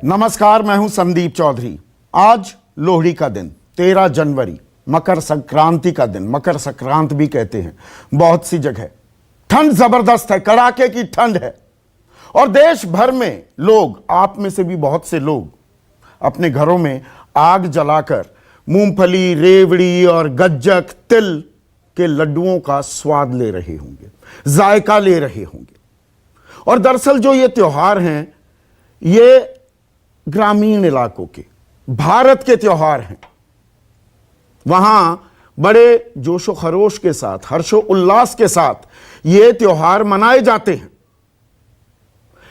नमस्कार, मैं हूं संदीप चौधरी। आज लोहड़ी का दिन 13 जनवरी, मकर संक्रांति का दिन, मकर संक्रांत भी कहते हैं बहुत सी जगह। ठंड जबरदस्त है, कड़ाके की ठंड है और देश भर में लोग, आप में से भी बहुत से लोग, अपने घरों में आग जलाकर मूंगफली, रेवड़ी और गज्जक, तिल के लड्डुओं का स्वाद ले रहे होंगे, जायका ले रहे होंगे। और दरअसल जो ये त्योहार हैं, ये ग्रामीण इलाकों के, भारत के त्योहार हैं। वहां बड़े जोशो खरोश के साथ, हर्षो उल्लास के साथ ये त्योहार मनाए जाते हैं।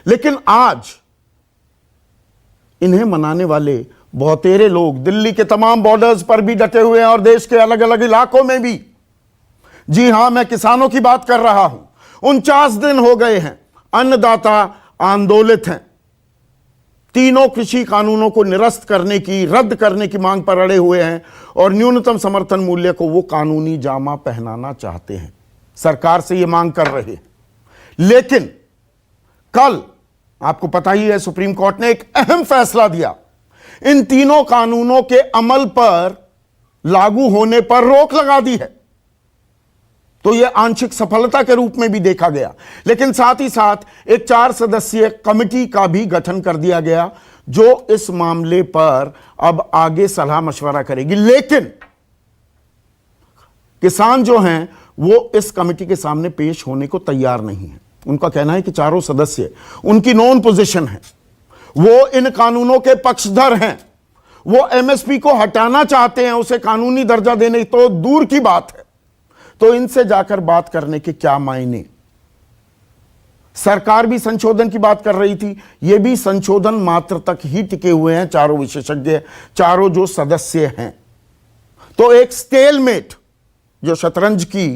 लेकिन आज इन्हें मनाने वाले बहुतेरे लोग दिल्ली के तमाम बॉर्डर्स पर भी डटे हुए हैं और देश के अलग अलग इलाकों में भी। जी हां, मैं किसानों की बात कर रहा हूं। 49 दिन हो गए हैं, अन्नदाता आंदोलित हैं। तीनों कृषि कानूनों को निरस्त करने की, रद्द करने की मांग पर अड़े हुए हैं और न्यूनतम समर्थन मूल्य को वो कानूनी जामा पहनाना चाहते हैं। सरकार से ये मांग कर रहे हैं। लेकिन कल आपको पता ही है, सुप्रीम कोर्ट ने एक अहम फैसला दिया। इन तीनों कानूनों के अमल पर, लागू होने पर रोक लगा दी है। तो यह आंशिक सफलता के रूप में भी देखा गया। लेकिन साथ ही साथ एक 4 सदस्यीय कमेटी का भी गठन कर दिया गया जो इस मामले पर अब आगे सलाह मशवरा करेगी। लेकिन किसान जो हैं वो इस कमेटी के सामने पेश होने को तैयार नहीं है। उनका कहना है कि चारों सदस्य, उनकी नॉन पोजीशन है, वो इन कानूनों के पक्षधर हैं। वो एमएसपी को हटाना चाहते हैं, उसे कानूनी दर्जा देने तो दूर की बात है। तो इनसे जाकर बात करने के क्या मायने। सरकार भी संशोधन की बात कर रही थी, ये भी संशोधन मात्र तक ही टिके हुए हैं चारों विशेषज्ञ, चारों जो सदस्य हैं। तो एक स्टेलमेट, जो शतरंज की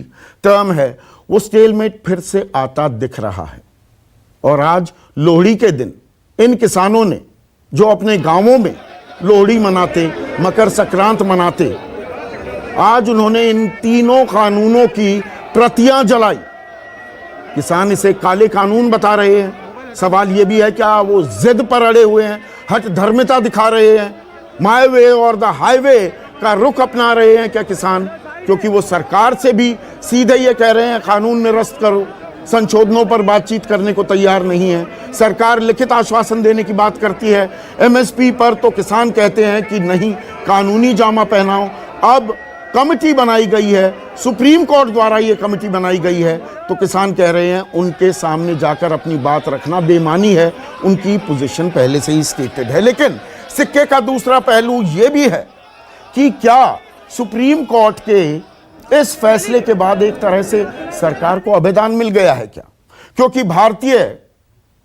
टर्म है, वो स्टेलमेट फिर से आता दिख रहा है। और आज लोहड़ी के दिन इन किसानों ने, जो अपने गांवों में लोहड़ी मनाते, मकर संक्रांत मनाते, आज उन्होंने इन तीनों कानूनों की प्रतियां जलाई। किसान इसे काले कानून बता रहे हैं। सवाल यह भी है, क्या वो जिद पर अड़े हुए हैं, हठ धर्मिता दिखा रहे हैं, माय वे और द हाईवे का रुख अपना रहे हैं क्या किसान? क्योंकि वो सरकार से भी सीधे ये कह रहे हैं कानून निरस्त करो, संशोधनों पर बातचीत करने को तैयार नहीं है। सरकार लिखित आश्वासन देने की बात करती है एमएसपी पर, तो किसान कहते हैं कि नहीं, कानूनी जामा पहनाओ। अब कमेटी बनाई गई है, सुप्रीम कोर्ट द्वारा यह कमेटी बनाई गई है, तो किसान कह रहे हैं उनके सामने जाकर अपनी बात रखना बेईमानी है। उनकी पोजीशन पहले से ही स्टेटेड है। लेकिन सिक्के का दूसरा पहलू यह भी है कि क्या सुप्रीम कोर्ट के इस फैसले के बाद एक तरह से सरकार को अभेदान मिल गया है क्या? क्योंकि भारतीय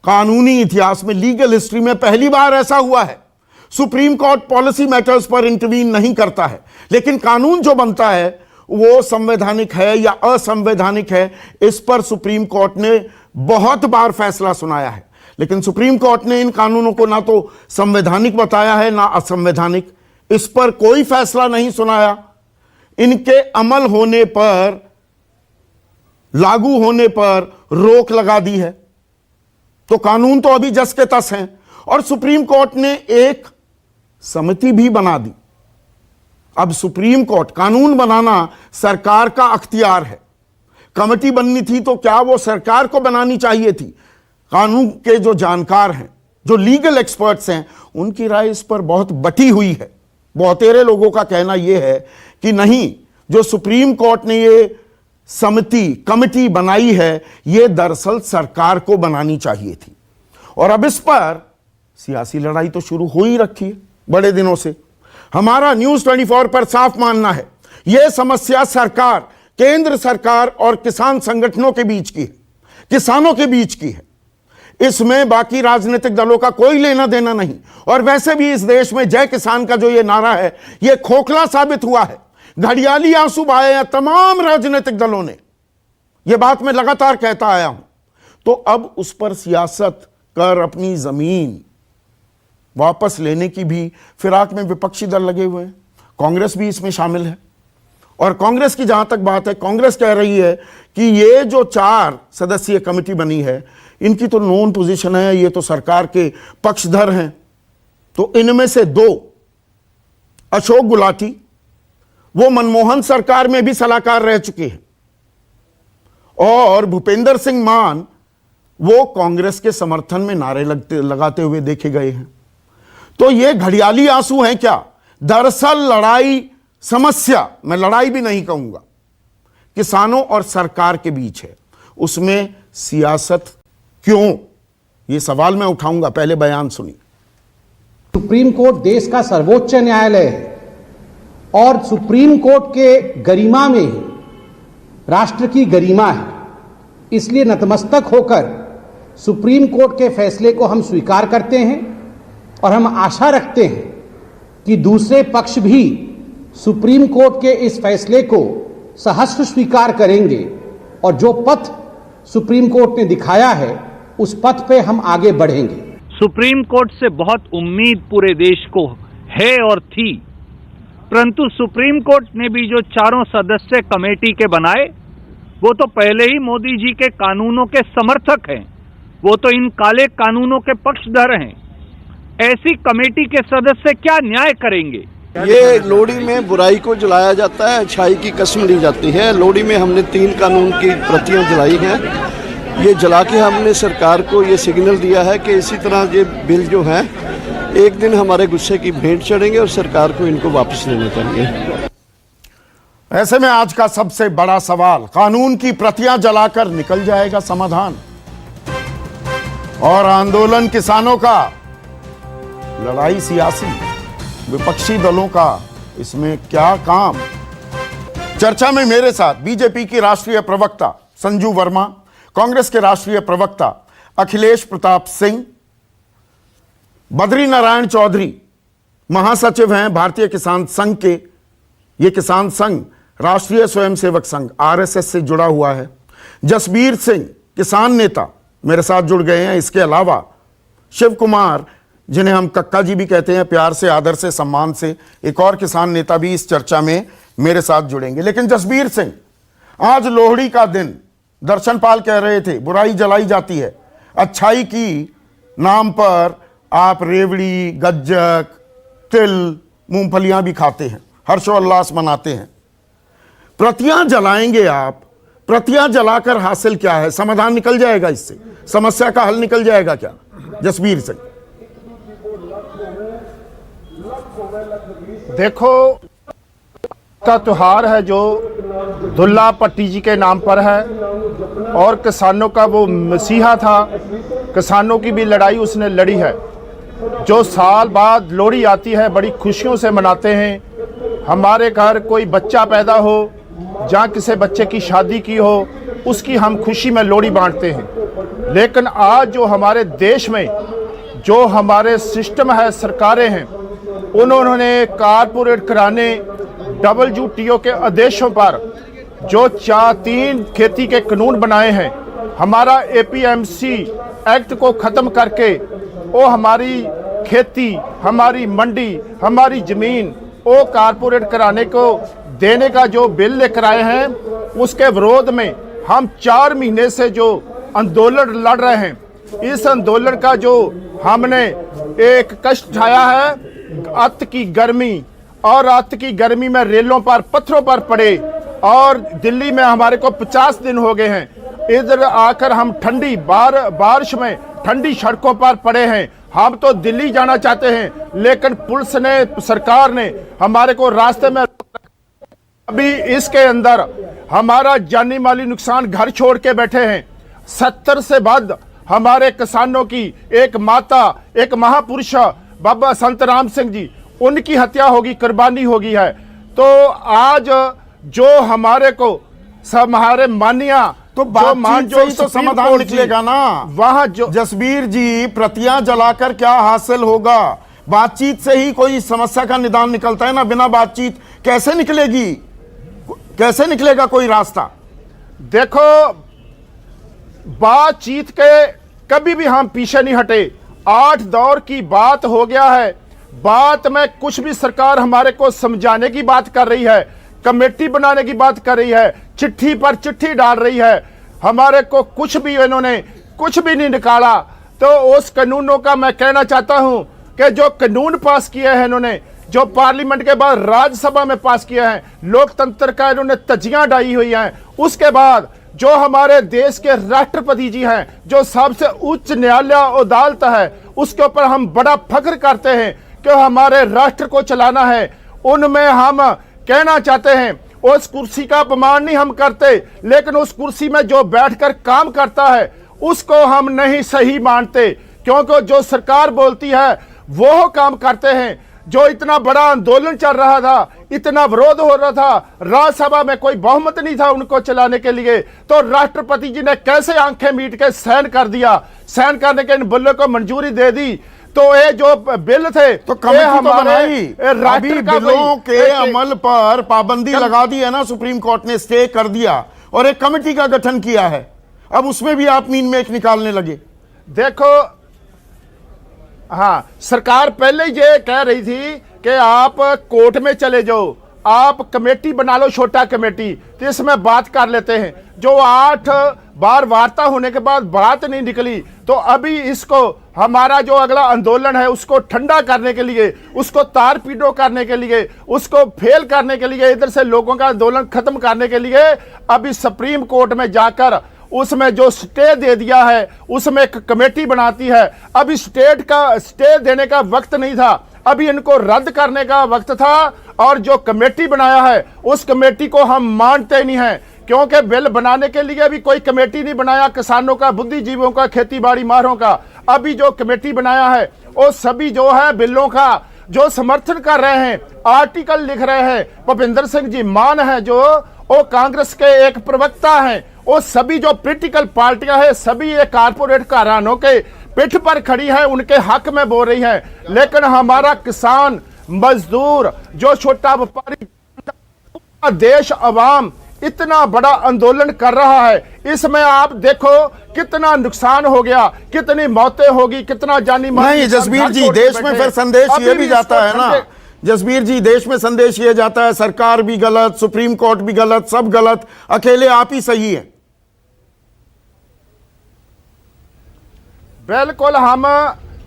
कानूनी इतिहास में, लीगल हिस्ट्री में पहली बार ऐसा हुआ है। सुप्रीम कोर्ट पॉलिसी मैटर्स पर इंटरवीन नहीं करता है, लेकिन कानून जो बनता है वो संवैधानिक है या असंवैधानिक है, इस पर सुप्रीम कोर्ट ने बहुत बार फैसला सुनाया है। लेकिन सुप्रीम कोर्ट ने इन कानूनों को ना तो संवैधानिक बताया है ना असंवैधानिक। इस पर कोई फैसला नहीं सुनाया। इनके अमल होने पर, लागू होने पर रोक लगा दी है। तो कानून तो अभी जस के तस हैं। और सुप्रीम कोर्ट ने एक समिति भी बना दी। अब सुप्रीम कोर्ट, कानून बनाना सरकार का अख्तियार है। कमेटी बननी थी तो क्या वो सरकार को बनानी चाहिए थी? कानून के जो जानकार हैं, जो लीगल एक्सपर्ट्स हैं, उनकी राय इस पर बहुत बटी हुई है। बहुतेरे लोगों का कहना यह है कि नहीं, जो सुप्रीम कोर्ट ने ये समिति, कमेटी बनाई है, ये दरअसल सरकार को बनानी चाहिए थी। और अब इस पर सियासी लड़ाई तो शुरू हो ही रखी है बड़े दिनों से। हमारा न्यूज 24 पर साफ मानना है, यह समस्या सरकार, केंद्र सरकार और किसान संगठनों के बीच की है, किसानों के बीच की है। इसमें बाकी राजनीतिक दलों का कोई लेना देना नहीं। और वैसे भी इस देश में जय किसान का जो ये नारा है, यह खोखला साबित हुआ है। घड़ियाली आंसू बहाए हैं तमाम राजनीतिक दलों ने, यह बात मैं लगातार कहता आया हूं। तो अब उस पर सियासत कर अपनी जमीन वापस लेने की भी फिराक में विपक्षी दल लगे हुए हैं। कांग्रेस भी इसमें शामिल है और कांग्रेस की जहां तक बात है, कांग्रेस कह रही है कि ये जो 4 सदस्यीय कमेटी बनी है, इनकी तो नॉन पोजीशन है, ये तो सरकार के पक्षधर हैं। तो इनमें से 2 अशोक गुलाटी, वो मनमोहन सरकार में भी सलाहकार रह चुके हैं, और भूपेंद्र सिंह मान वो कांग्रेस के समर्थन में नारे लगाते हुए देखे गए हैं। तो ये घड़ियाली आंसू हैं क्या? दरअसल लड़ाई, समस्या, मैं लड़ाई भी नहीं कहूंगा, किसानों और सरकार के बीच है। उसमें सियासत क्यों, ये सवाल मैं उठाऊंगा। पहले बयान सुनिए। सुप्रीम कोर्ट देश का सर्वोच्च न्यायालय है और सुप्रीम कोर्ट के गरिमा में ही राष्ट्र की गरिमा है। इसलिए नतमस्तक होकर सुप्रीम कोर्ट के फैसले को हम स्वीकार करते हैं और हम आशा रखते हैं कि दूसरे पक्ष भी सुप्रीम कोर्ट के इस फैसले को सहर्ष स्वीकार करेंगे और जो पथ सुप्रीम कोर्ट ने दिखाया है उस पथ पे हम आगे बढ़ेंगे। सुप्रीम कोर्ट से बहुत उम्मीद पूरे देश को है और थी, परंतु सुप्रीम कोर्ट ने भी जो 4 सदस्य कमेटी के बनाए, वो तो पहले ही मोदी जी के कानूनों के समर्थक हैं, वो तो इन काले कानूनों के पक्षधर हैं। ऐसी कमेटी के सदस्य क्या न्याय करेंगे? ये लोहड़ी में बुराई को जलाया जाता है, अच्छाई की कसम ली जाती है। लोहड़ी में हमने 3 कानून की प्रतियां जलाई हैं। ये जला के हमने सरकार को ये सिग्नल दिया है कि इसी तरह ये बिल जो है एक दिन हमारे गुस्से की भेंट चढ़ेंगे और सरकार को इनको वापस लेना चाहिए। ऐसे में आज का सबसे बड़ा सवाल, कानून की प्रतियां जलाकर निकल जाएगा समाधान, और आंदोलन किसानों का, लड़ाई सियासी, विपक्षी दलों का, इसमें क्या काम? चर्चा में मेरे साथ बीजेपी की राष्ट्रीय प्रवक्ता संजू वर्मा, कांग्रेस के राष्ट्रीय प्रवक्ता अखिलेश प्रताप सिंह, बद्री नारायण चौधरी महासचिव हैं भारतीय किसान संघ के। ये किसान संघ राष्ट्रीय स्वयंसेवक संघ आरएसएस से जुड़ा हुआ है। जसबीर सिंह किसान नेता मेरे साथ जुड़ गए हैं। इसके अलावा शिव कुमार, जिन्हें हम कक्का जी भी कहते हैं प्यार से, आदर से, सम्मान से, एक और किसान नेता भी इस चर्चा में मेरे साथ जुड़ेंगे। लेकिन जसबीर सिंह, आज लोहड़ी का दिन, दर्शनपाल कह रहे थे बुराई जलाई जाती है, अच्छाई की नाम पर आप रेवड़ी, गज्जक, तिल, मूंगफलियां भी खाते हैं, हर्षोल्लास मनाते हैं। प्रतियां जलाएंगे आप, प्रतियां जलाकर हासिल क्या है? समाधान निकल जाएगा इससे? समस्या का हल निकल जाएगा क्या? जसबीर सिंह, देखो, का त्योहार है जो दुल्ला पट्टी जी के नाम पर है और किसानों का वो मसीहा था, किसानों की भी लड़ाई उसने लड़ी है। जो साल बाद लोहड़ी आती है बड़ी खुशियों से मनाते हैं। हमारे घर कोई बच्चा पैदा हो, जहाँ किसी बच्चे की शादी की हो, उसकी हम खुशी में लोहड़ी बांटते हैं। लेकिन आज जो हमारे देश में जो हमारे सिस्टम है, सरकारें हैं, उन्होंने कारपोरेट कराने, WTO के आदेशों पर जो 3 खेती के कानून बनाए हैं, हमारा APMC एक्ट को ख़त्म करके वो हमारी खेती, हमारी मंडी, हमारी ज़मीन वो कारपोरेट कराने को देने का जो बिल लेकर आए हैं, उसके विरोध में हम 4 महीने से जो आंदोलन लड़ रहे हैं, इस आंदोलन का जो हमने एक कष्ट उठाया है, अत की गर्मी, और रात की गर्मी में रेलों पर, पत्थरों पर पड़े, और दिल्ली में हमारे को 50 दिन हो गए हैं। इधर आकर हम ठंडी बारिश में ठंडी सड़कों पर पड़े हैं। हम तो दिल्ली जाना चाहते हैं, लेकिन पुलिस ने, सरकार ने हमारे को रास्ते में अभी इसके अंदर हमारा जानी माली नुकसान, घर छोड़ के बैठे हैं। 70 से बाद हमारे किसानों की एक माता, एक महापुरुष बाबा संत राम सिंह जी, उनकी हत्या होगी, कुर्बानी होगी है। तो आज जो हमारे को हमारे मानिया तो बातचीत से ही तो समाधान निकलेगा ना। वहां जो जसबीर जी, प्रतियां जलाकर क्या हासिल होगा? बातचीत से ही कोई समस्या का निदान निकलता है ना। बिना बातचीत कैसे निकलेगी, कैसे निकलेगा कोई रास्ता? देखो, बातचीत के कभी भी हम पीछे नहीं हटे। 8 दौर की बात हो गया है। बात में कुछ भी सरकार हमारे को समझाने की बात कर रही है। कमेटी बनाने की बात कर रही है, चिट्ठी पर चिट्ठी डाल रही है, हमारे को कुछ भी इन्होंने कुछ भी नहीं निकाला। तो उस कानूनों का मैं कहना चाहता हूं कि जो कानून पास किए हैं इन्होंने, जो पार्लियामेंट के बाद राज्यसभा में पास किए हैं, लोकतंत्र का इन्होंने तजियां डाई हुई हैं, उसके बाद जो हमारे देश के राष्ट्रपति जी हैं, जो सबसे उच्च न्यायालय अदालत है, उसके ऊपर हम बड़ा फख्र करते हैं कि हमारे राष्ट्र को चलाना है। उनमें हम कहना चाहते हैं, उस कुर्सी का अपमान नहीं हम करते, लेकिन उस कुर्सी में जो बैठकर काम करता है उसको हम नहीं सही मानते, क्योंकि जो सरकार बोलती है वो काम करते हैं। जो इतना बड़ा आंदोलन चल रहा था, इतना विरोध हो रहा था, राज्यसभा में कोई बहुमत नहीं था उनको चलाने के लिए, तो राष्ट्रपति जी ने कैसे आंखें मीट के साइन कर दिया, साइन करने के इन बिलों को मंजूरी दे दी। तो ये जो बिल थे तो कमेटी तो बनाई, अभी राष्ट्र बिलों के अमल पर पाबंदी लगा दी है ना, सुप्रीम कोर्ट ने स्टे कर दिया और एक कमेटी का गठन किया है। अब उसमें भी आप मीन मेक निकालने लगे। देखो, हाँ, सरकार पहले ये कह रही थी कि आप कोर्ट में चले जाओ, आप कमेटी बना लो, छोटा कमेटी, तो इसमें बात कर लेते हैं। जो 8 बार वार्ता होने के बाद बात नहीं निकली, तो अभी इसको हमारा जो अगला आंदोलन है उसको ठंडा करने के लिए, उसको तार पीटो करने के लिए, उसको फेल करने के लिए, इधर से लोगों का आंदोलन खत्म करने के लिए अभी सुप्रीम कोर्ट में जाकर उसमें जो स्टे दे दिया है उसमें एक कमेटी बनाती है। अभी स्टेट का स्टे देने का वक्त नहीं था, अभी इनको रद्द करने का वक्त था। और जो कमेटी बनाया है उस कमेटी को हम मानते नहीं हैं, क्योंकि बिल बनाने के लिए अभी कोई कमेटी नहीं बनाया किसानों का, बुद्धिजीवियों का, खेती बाड़ी माहिरों का। अभी जो कमेटी बनाया है वो सभी जो है बिलों का जो समर्थन कर रहे हैं, आर्टिकल लिख रहे हैं, भूपिंदर सिंह जी मान है जो वो कांग्रेस के एक प्रवक्ता हैं, वो सभी जो पॉलिटिकल पार्टियां हैं सभी ये कारपोरेट घरानों के पिठ पर खड़ी है, उनके हक में बोल रही है। लेकिन हमारा किसान, मजदूर, जो छोटा व्यापारी, देश अवाम इतना बड़ा आंदोलन कर रहा है, इसमें आप देखो कितना नुकसान हो गया, कितनी मौतें होगी, कितना जानी माल। नहीं जसबीर जी, देश में फिर संदेश ये भी जाता है ना, जसबीर जी, देश में संदेश ये जाता है सरकार भी गलत, सुप्रीम कोर्ट भी गलत, सब गलत, अकेले आप ही सही हैं। बिल्कुल, हम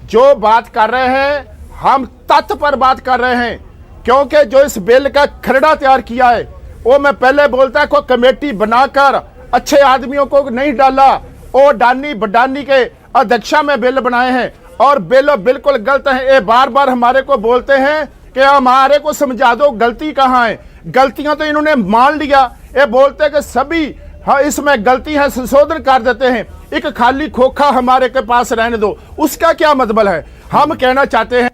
जो बात कर रहे हैं हम तथ्य पर बात कर रहे हैं, क्योंकि जो इस बिल का खरड़ा तैयार किया है वो मैं पहले बोलता को कमेटी बनाकर अच्छे आदमियों को नहीं डाला, वो डानी बडानी के अध्यक्षा में बिल बनाए हैं और बिल बिल्कुल गलत है। ये बार बार हमारे को बोलते हैं कि हमारे को समझा दो गलती कहाँ है, गलतियां तो इन्होंने मान लिया। ये बोलते हैं कि सभी हाँ इसमें गलती है, संशोधन कर देते हैं, एक खाली खोखा हमारे के पास रहने दो, उसका क्या मतलब है। हम कहना चाहते हैं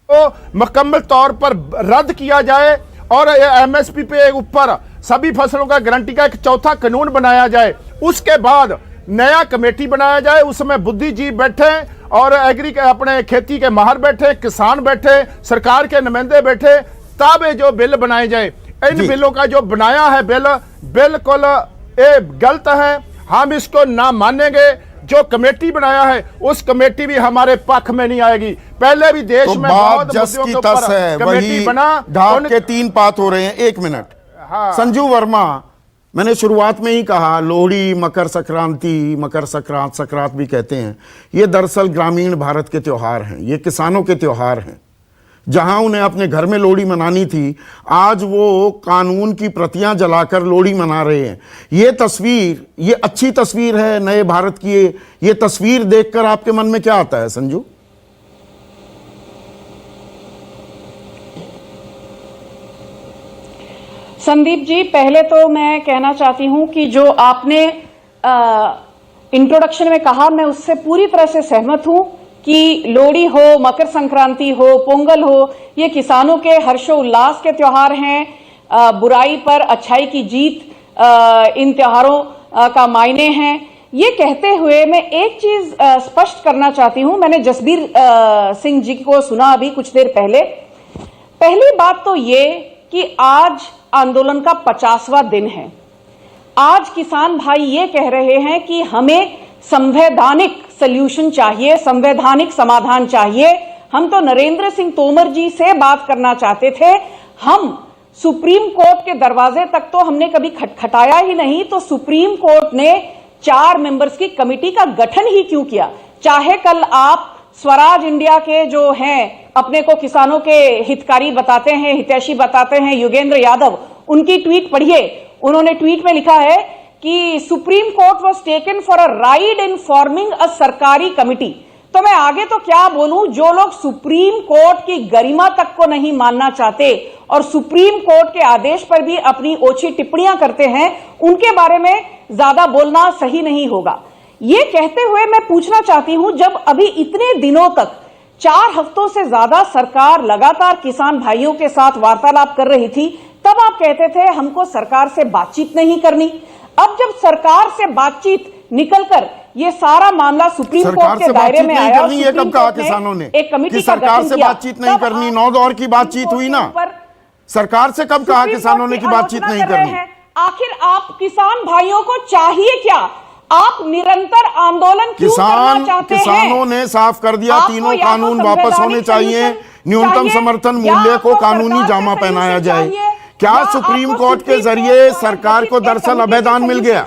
तो मुकम्मल तौर पर रद्द किया जाए और एमएसपी पे ऊपर सभी फसलों का गारंटी का एक चौथा कानून बनाया जाए। उसके बाद नया कमेटी बनाया जाए, उसमें बुद्धिजीवी बैठे और एग्री के अपने खेती के माहिर बैठे, किसान बैठे, सरकार के नुमाइंदे बैठे, तब ये जो बिल बनाए जाए। इन बिलों का जो बनाया है बिल बिल्कुल ये गलत है, हम इसको ना मानेंगे। जो कमेटी बनाया है उस कमेटी भी हमारे पक्ष में नहीं आएगी। पहले भी देश तो में बात जस की तस है, वही ढाक के 3 पात हो रहे हैं। 1 मिनट, हाँ। संजू वर्मा, मैंने शुरुआत में ही कहा लोहड़ी, मकर संक्रांति, मकर संक्रांत, संक्रांत भी कहते हैं, ये दरअसल ग्रामीण भारत के त्योहार हैं, ये किसानों के त्योहार हैं। जहां उन्हें अपने घर में लोहड़ी मनानी थी, आज वो कानून की प्रतियां जलाकर लोहड़ी मना रहे हैं। ये तस्वीर, ये अच्छी तस्वीर है नए भारत की। ये तस्वीर देखकर आपके मन में क्या आता है संजू? संदीप जी, पहले तो मैं कहना चाहती हूं कि जो आपने इंट्रोडक्शन में कहा, मैं उससे पूरी तरह से सहमत हूं कि लोहड़ी हो, मकर संक्रांति हो, पोंगल हो, ये किसानों के हर्षोल्लास के त्योहार हैं। बुराई पर अच्छाई की जीत इन त्योहारों का मायने हैं। ये कहते हुए मैं एक चीज स्पष्ट करना चाहती हूं। मैंने जसबीर सिंह जी को सुना अभी कुछ देर पहले। पहली बात तो ये कि आज आंदोलन का 50वां दिन है। आज किसान भाई ये कह रहे हैं कि हमें संवैधानिक सल्यूशन चाहिए, संवैधानिक समाधान चाहिए। हम तो नरेंद्र सिंह तोमर जी से बात करना चाहते थे। हम सुप्रीम कोर्ट के दरवाजे तक तो हमने कभी खटखटाया ही नहीं, तो सुप्रीम कोर्ट ने 4 मेंबर्स की कमेटी का गठन ही क्यों किया? चाहे कल आप स्वराज इंडिया के जो हैं, अपने को किसानों के हितकारी बताते हैं, हितैषी बताते हैं, योगेंद्र यादव, उनकी ट्वीट पढ़िए। उन्होंने ट्वीट में लिखा है कि supreme court was taken for a ride in forming a सरकारी कमिटी। तो मैं आगे तो क्या बोलूं, जो लोग सुप्रीम कोर्ट की गरिमा तक को नहीं मानना चाहते और सुप्रीम कोर्ट के आदेश पर भी अपनी ओछी टिप्पणियां करते हैं, उनके बारे में ज्यादा बोलना सही नहीं होगा। ये कहते हुए मैं पूछना चाहती हूं, जब अभी इतने दिनों तक 4 हफ्तों से ज्यादा सरकार लगातार किसान भाइयों के साथ वार्तालाप कर रही थी, तब आप कहते थे हमको सरकार से बातचीत नहीं करनी। अब जब सरकार से बातचीत निकलकर ये सारा मामला सुप्रीम कोर्ट के दायरे में आया, ये कब कहा किसानों ने एक कमेटी सरकार से बातचीत नहीं करनी? 9 दौर की बातचीत हुई ना, सरकार से कब कहा किसानों ने कि बातचीत नहीं करनी? आखिर आप किसान भाइयों को चाहिए क्या? आप निरंतर आंदोलन क्यों करना चाहते हैं? किसानों ने साफ कर दिया, तीनों कानून वापस होने चाहिए, न्यूनतम समर्थन मूल्य को कानूनी जामा पहनाया जाए। क्या सुप्रीम कोर्ट के जरिए सरकार को दरअसल अभेदान मिल गया?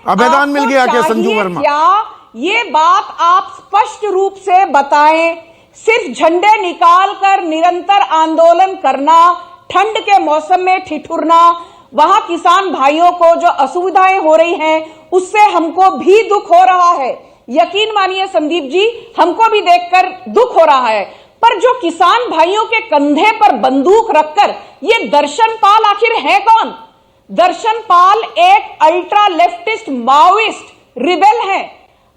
अभेदान मिल गया क्या संजू वर्मा? क्या ये बात आप स्पष्ट रूप से बताएं। सिर्फ झंडे निकालकर निरंतर आंदोलन करना, ठंड के मौसम में ठिठुरना, वहां किसान भाइयों को जो असुविधाएं हो रही हैं उससे हमको भी दुख हो रहा है। यकीन मानिए संदीप जी, हमको भी देखकर दुख हो रहा है। पर जो किसान भाइयों के कंधे पर बंदूक रखकर ये दर्शन पाल आखिर है कौन? दर्शन पाल एक अल्ट्रा लेफ्टिस्ट माओइस्ट रिबेल है।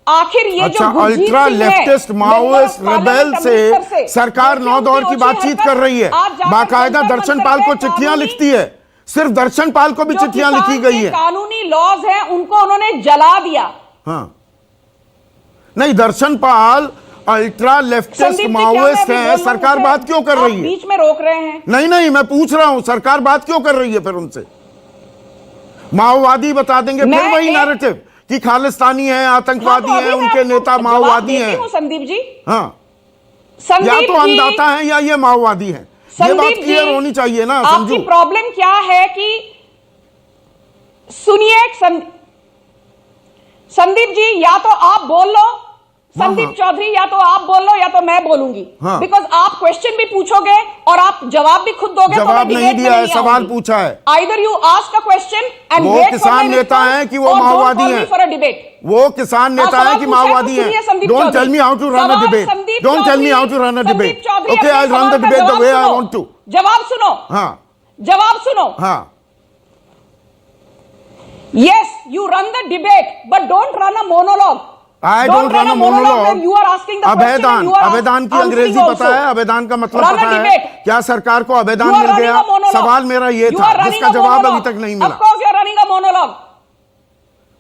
आखिर ये जो अल्ट्रा लेफ्टिस्ट माओइस्ट रिबेल से सरकार 9 दौर की बातचीत कर रही है, बाकायदा दर्शन पाल को चिट्ठियां लिखती है, सिर्फ दर्शन पाल को भी चिट्ठियां लिखी गई है। कानूनी लॉज हैं उनको उन्होंने जला दिया। हाँ, नहीं, दर्शन पाल अल्ट्रा लेफ्टिस्ट माओइस्ट है, सरकार बात क्यों कर रही है? बीच में रोक रहे हैं। नहीं, मैं पूछ रहा हूं सरकार बात क्यों कर रही है? फिर उनसे माओवादी बता देंगे, फिर वही नैरेटिव कि खालिस्तानी है, आतंकवादी है, उनके नेता माओवादी हैं। संदीप जी, हाँ, या तो अंधाता है या ये माओवादी है, ये बात क्लियर होनी चाहिए ना संजू। आपकी प्रॉब्लम क्या है कि सुनिए संदीप जी, या तो आप बोल लो संदीप चौधरी, या तो आप बोल लो या तो मैं बोलूंगी, बिकॉज आप क्वेश्चन भी पूछोगे और आप जवाब भी खुद दोगे। जवाब तो नहीं दिया है, सवाल पूछा है। Either you ask a question and वो किसान नेता हैं कि वो माओवादी हैं? फॉर अ डिबेट वो किसान नेता है कि माओवादी हैं? Don't tell me how to run a debate, don't tell me how to run a debate. Okay, I run the debate the way I want to. जवाब सुनो। हाँ, जवाब सुनो। हाँ, yes you run the debate but don't run a monologue. I don't run a monologue. You are asking the अभेदान, अभेदान की अंग्रेजी पता है? अभेदान का मतलब पता है? क्या सरकार को अभेदान मिल गया? सवाल मेरा ये था जिसका जवाब अभी तक नहीं मिला। Of course you are running a monologue.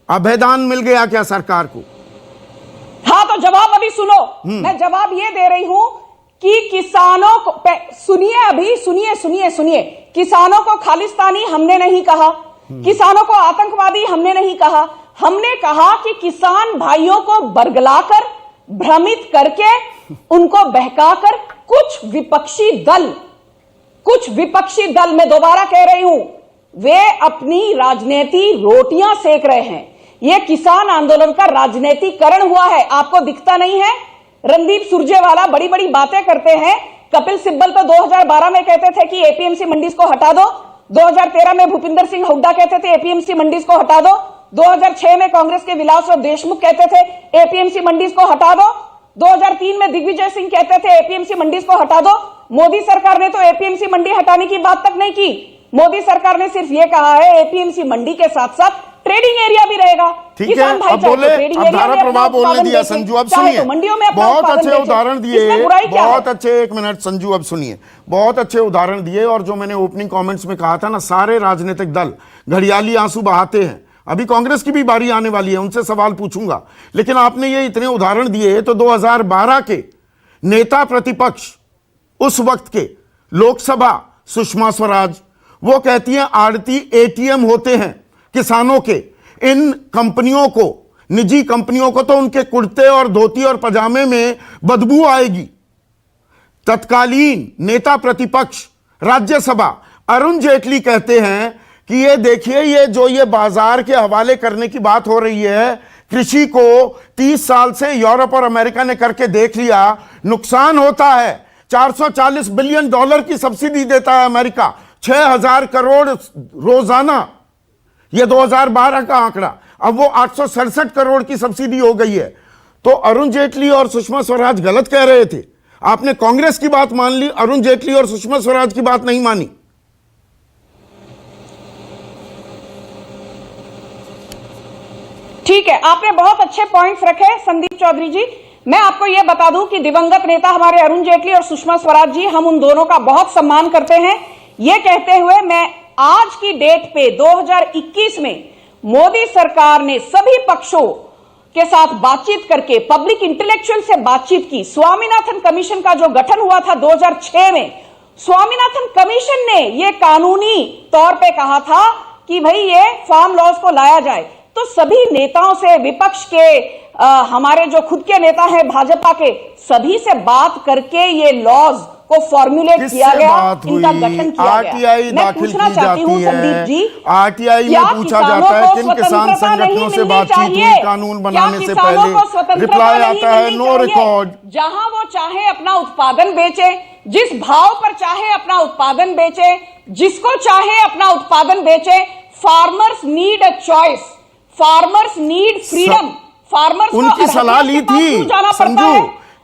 अभेदान मिल गया क्या सरकार को? हाँ, तो जवाब अभी सुनो। मैं जवाब ये दे रही हूं कि किसानों को सुनिए, अभी सुनिए। किसानों को खालिस्तानी हमने नहीं कहा, किसानों को आतंकवादी हमने नहीं कहा। हमने कहा कि किसान भाइयों को बरगलाकर, भ्रमित करके, उनको बहकाकर कुछ विपक्षी दल, मैं दोबारा कह रही हूं, वे अपनी राजनीति रोटियां सेक रहे हैं। यह किसान आंदोलन का राजनीतिकरण हुआ है, आपको दिखता नहीं है? रणदीप सुरजेवाला बड़ी बड़ी बातें करते हैं। कपिल सिब्बल तो 2012 में कहते थे कि एपीएमसी मंडीज को हटा दो। 2013 में भूपिंदर सिंह हुड्डा कहते थे एपीएमसी मंडीज को हटा दो। 2006 में कांग्रेस के विलासराव देशमुख कहते थे एपीएमसी मंडीज को हटा दो। 2003 में दिग्विजय सिंह कहते थे एपीएमसी मंडीज को हटा दो। मोदी सरकार ने तो एपीएमसी मंडी हटाने की बात तक नहीं की। मोदी सरकार ने सिर्फ यह कहा है एपीएमसी मंडी के साथ साथ ट्रेडिंग एरिया भी रहेगा। ठीक है, अब बोले, अब धारा प्रवाह बोलने दिया संजू। अब सुनिए, बहुत अच्छे उदाहरण दिए, बहुत अच्छे, 1 मिनट संजू, अब सुनिए, बहुत अच्छे उदाहरण दिए। और जो मैंने ओपनिंग कमेंट्स में कहा था ना, सारे राजनीतिक दल घड़ियाली आंसू बहाते हैं। अभी कांग्रेस की भी बारी आने वाली है, उनसे सवाल पूछूंगा, लेकिन आपने ये इतने उदाहरण दिए। तो 2012 के नेता प्रतिपक्ष उस वक्त के लोकसभा सुषमा स्वराज, वो कहती हैं आड़ती एटीएम होते हैं किसानों के। इन कंपनियों को, निजी कंपनियों को तो उनके कुर्ते और धोती और पजामे में बदबू आएगी। तत्कालीन नेता प्रतिपक्ष राज्यसभा अरुण जेटली कहते हैं कि ये देखिए, ये बाजार के हवाले करने की बात हो रही है, कृषि को 30 साल से यूरोप और अमेरिका ने करके देख लिया, नुकसान होता है। 440 बिलियन डॉलर की सब्सिडी देता है अमेरिका, 6000 करोड़ रोजाना, यह 2012 का आंकड़ा। अब वो 867 करोड़ की सब्सिडी हो गई है। तो अरुण जेटली और सुषमा स्वराज गलत कह रहे थे। आपने कांग्रेस की बात मान ली, अरुण जेटली और सुषमा स्वराज की बात नहीं मानी। ठीक है, आपने बहुत अच्छे पॉइंट्स रखे संदीप चौधरी जी। मैं आपको यह बता दूं कि दिवंगत नेता हमारे अरुण जेटली और सुषमा स्वराज जी, हम उन दोनों का बहुत सम्मान करते हैं। यह कहते हुए मैं आज की डेट पे 2021 में मोदी सरकार ने सभी पक्षों के साथ बातचीत करके पब्लिक इंटेलेक्चुअल से बातचीत की। स्वामीनाथन कमीशन का जो गठन हुआ था 2006 में, स्वामीनाथन कमीशन ने यह कानूनी तौर पे कहा था कि भाई ये फार्म लॉज को लाया जाए। तो सभी नेताओं से, विपक्ष के हमारे जो खुद के नेता हैं भाजपा के, सभी से बात करके ये लॉज को फॉर्मुलेट किया गया, इनका गठन किया गया। मैं पूछना चाहती हूं संदीप जी, आरटीआई में पूछा जाता है किन किसान संगठनों से बातचीत हुई कानून बनाने से पहले, रिप्लाई आता है नो रिकॉर्ड। जहां वो चाहे अपना उत्पादन बेचे, जिस भाव पर चाहे अपना उत्पादन बेचे, जिसको चाहे अपना उत्पादन बेचे। Farmers need a choice, farmers need freedom. Farmers उनकी सलाह ली थी संजू,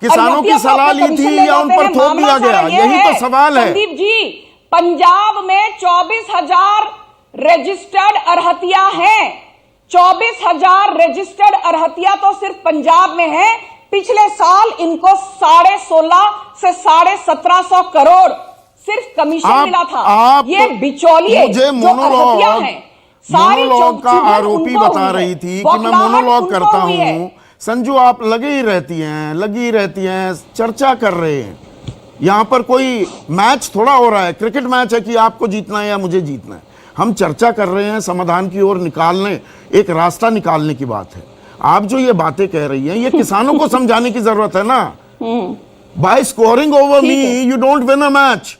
किसानों की सलाह ली थी या उन पर थोप दिया गया, यही तो सवाल है संदीप जी। पंजाब में 24,000 रजिस्टर्ड अरहतिया हैं। 24,000 रजिस्टर्ड अरहतिया तो सिर्फ पंजाब में है। पिछले साल इनको 16.5 से 1750 करोड़ सिर्फ कमीशन मिला था। ये बिचौलिए मुझे मोनोलॉग का आरोपी बता रही थी कि मैं मोनोलॉग करता हूं। संजू, आप लगी ही रहती हैं, चर्चा कर रहे हैं। यहां पर कोई मैच थोड़ा हो रहा है, क्रिकेट मैच है कि आपको जीतना है या मुझे जीतना है। हम चर्चा कर रहे हैं, समाधान की ओर निकालने, एक रास्ता निकालने की बात है। आप जो ये बातें कह रही हैं, ये किसानों को समझाने की जरूरत है ना। By scoring over me you don't win a match.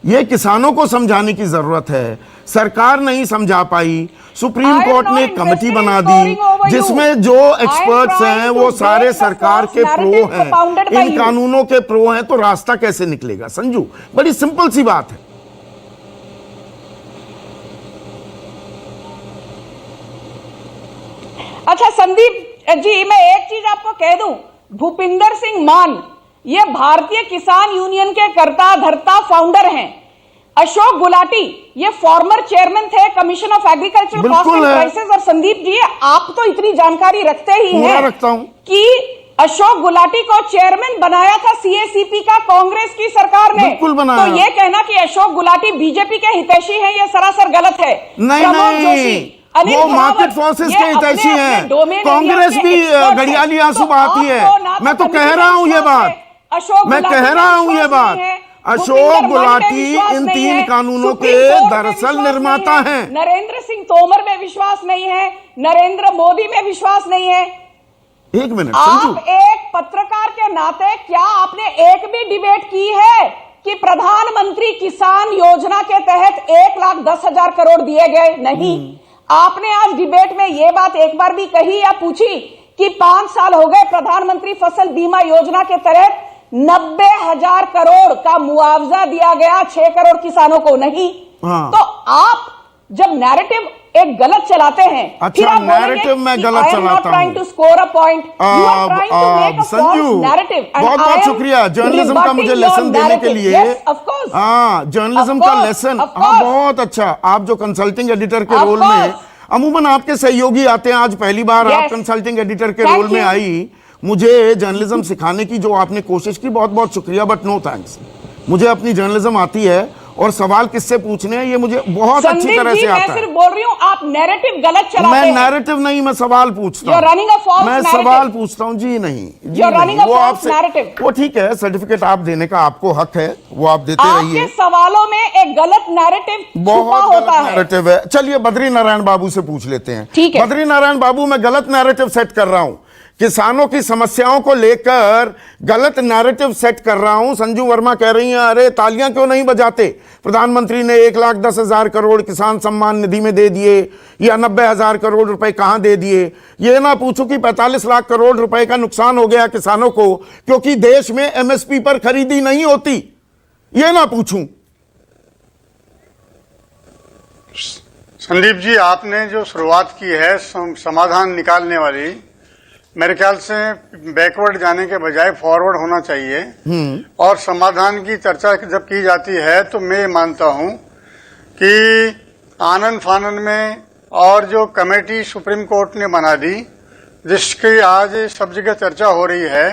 ये किसानों को समझाने की जरूरत है। सरकार नहीं समझा पाई, सुप्रीम कोर्ट ने कमेटी बना दी जिसमें जो एक्सपर्ट्स हैं वो सारे सरकार के प्रो हैं, इन कानूनों के प्रो हैं। तो रास्ता कैसे निकलेगा संजू? बड़ी सिंपल सी बात है। अच्छा संदीप जी, मैं एक चीज आपको कह दूं, भूपिंदर सिंह मान ये भारतीय किसान यूनियन के कर्ता धर्ता फाउंडर हैं। अशोक गुलाटी ये फॉर्मर चेयरमैन थे commission of agriculture cost and prices. और संदीप जी, आप तो इतनी जानकारी रखते ही हैं कि अशोक गुलाटी को चेयरमैन बनाया था सीएसीपी का कांग्रेस की सरकार ने। तो ये कहना कि अशोक गुलाटी बीजेपी के हितैषी हैं, ये सरासर गलत है। नहीं, वो मार्केट फोर्सेस के हितैषी हैं। कांग्रेस भी घड़ियाली आंसू बहाती है। मैं तो कह रहा हूं ये बात, मैं कह रहा हूं ये बात। अशोक गुलाटी इन 3 कानूनों के दरअसल निर्माता हैं। नरेंद्र सिंह तोमर में विश्वास नहीं है, नरेंद्र मोदी में विश्वास नहीं है। एक मिनट, आप एक पत्रकार के नाते क्या आपने एक भी डिबेट की है कि प्रधानमंत्री किसान योजना के तहत 1,10,000 करोड़ दिए गए? नहीं। आपने आज डिबेट में यह बात एक बार भी कही या पूछी कि 5 साल हो गए प्रधानमंत्री फसल बीमा योजना के तहत 90,000 करोड़ का मुआवजा दिया गया 6 करोड़ किसानों को? नहीं। तो आप जब नैरेटिव एक गलत चलाते हैं, अच्छा, नैरेटिव में गलत चलाता हूं, to score a point, Sanju बहुत बहुत शुक्रिया जर्नलिज्म का मुझे लेसन देने के लिए। जर्नलिज्म का लेसन, बहुत अच्छा। आप जो कंसल्टिंग एडिटर के रोल में, अमूमन आपके सहयोगी आते हैं, आज पहली बार आप कंसल्टिंग एडिटर के रोल में आई। मुझे जर्नलिज्म सिखाने की जो आपने कोशिश की, बहुत बहुत शुक्रिया, बट नो थैंक्स। मुझे अपनी जर्नलिज्म आती है और सवाल किससे पूछने हैं ये मुझे बहुत अच्छी तरह से आता है। मैं सिर्फ बोल रही हूं, आप नैरेटिव गलत चलाते हैं। मैं नैरेटिव नहीं, मैं सवाल पूछता हूं। मैं सवाल पूछता हूं जी, नहीं वो आपसे, वो ठीक है, सर्टिफिकेट आप देने का आपको हक है, वो आप देते रहिए। सवालों में एक गलत नैरेटिव बहुत गलत नैरेटिव है। चलिए बद्री नारायण बाबू से पूछ लेते हैं। ठीक है बद्री नारायण बाबू, मैं गलत नैरेटिव सेट कर रहा हूं किसानों की समस्याओं को लेकर गलत नैरेटिव सेट कर रहा हूं। संजू वर्मा कह रही हैं अरे तालियां क्यों नहीं बजाते, प्रधानमंत्री ने 1,10,000 करोड़ किसान सम्मान निधि में दे दिए या 90,000 करोड़ रुपए कहां दे दिए। ये ना पूछूं कि 45 लाख करोड़ रुपए का नुकसान हो गया किसानों को क्योंकि देश में एमएसपी पर खरीदी नहीं होती, ये ना पूछूं। संदीप जी, आपने जो शुरुआत की है समाधान निकालने वाली, मेरे ख्याल से बैकवर्ड जाने के बजाय फॉरवर्ड होना चाहिए। और समाधान की चर्चा जब की जाती है तो मैं मानता हूं कि आनंद फानन में और जो कमेटी सुप्रीम कोर्ट ने बना दी जिसकी आज सब जगह चर्चा हो रही है,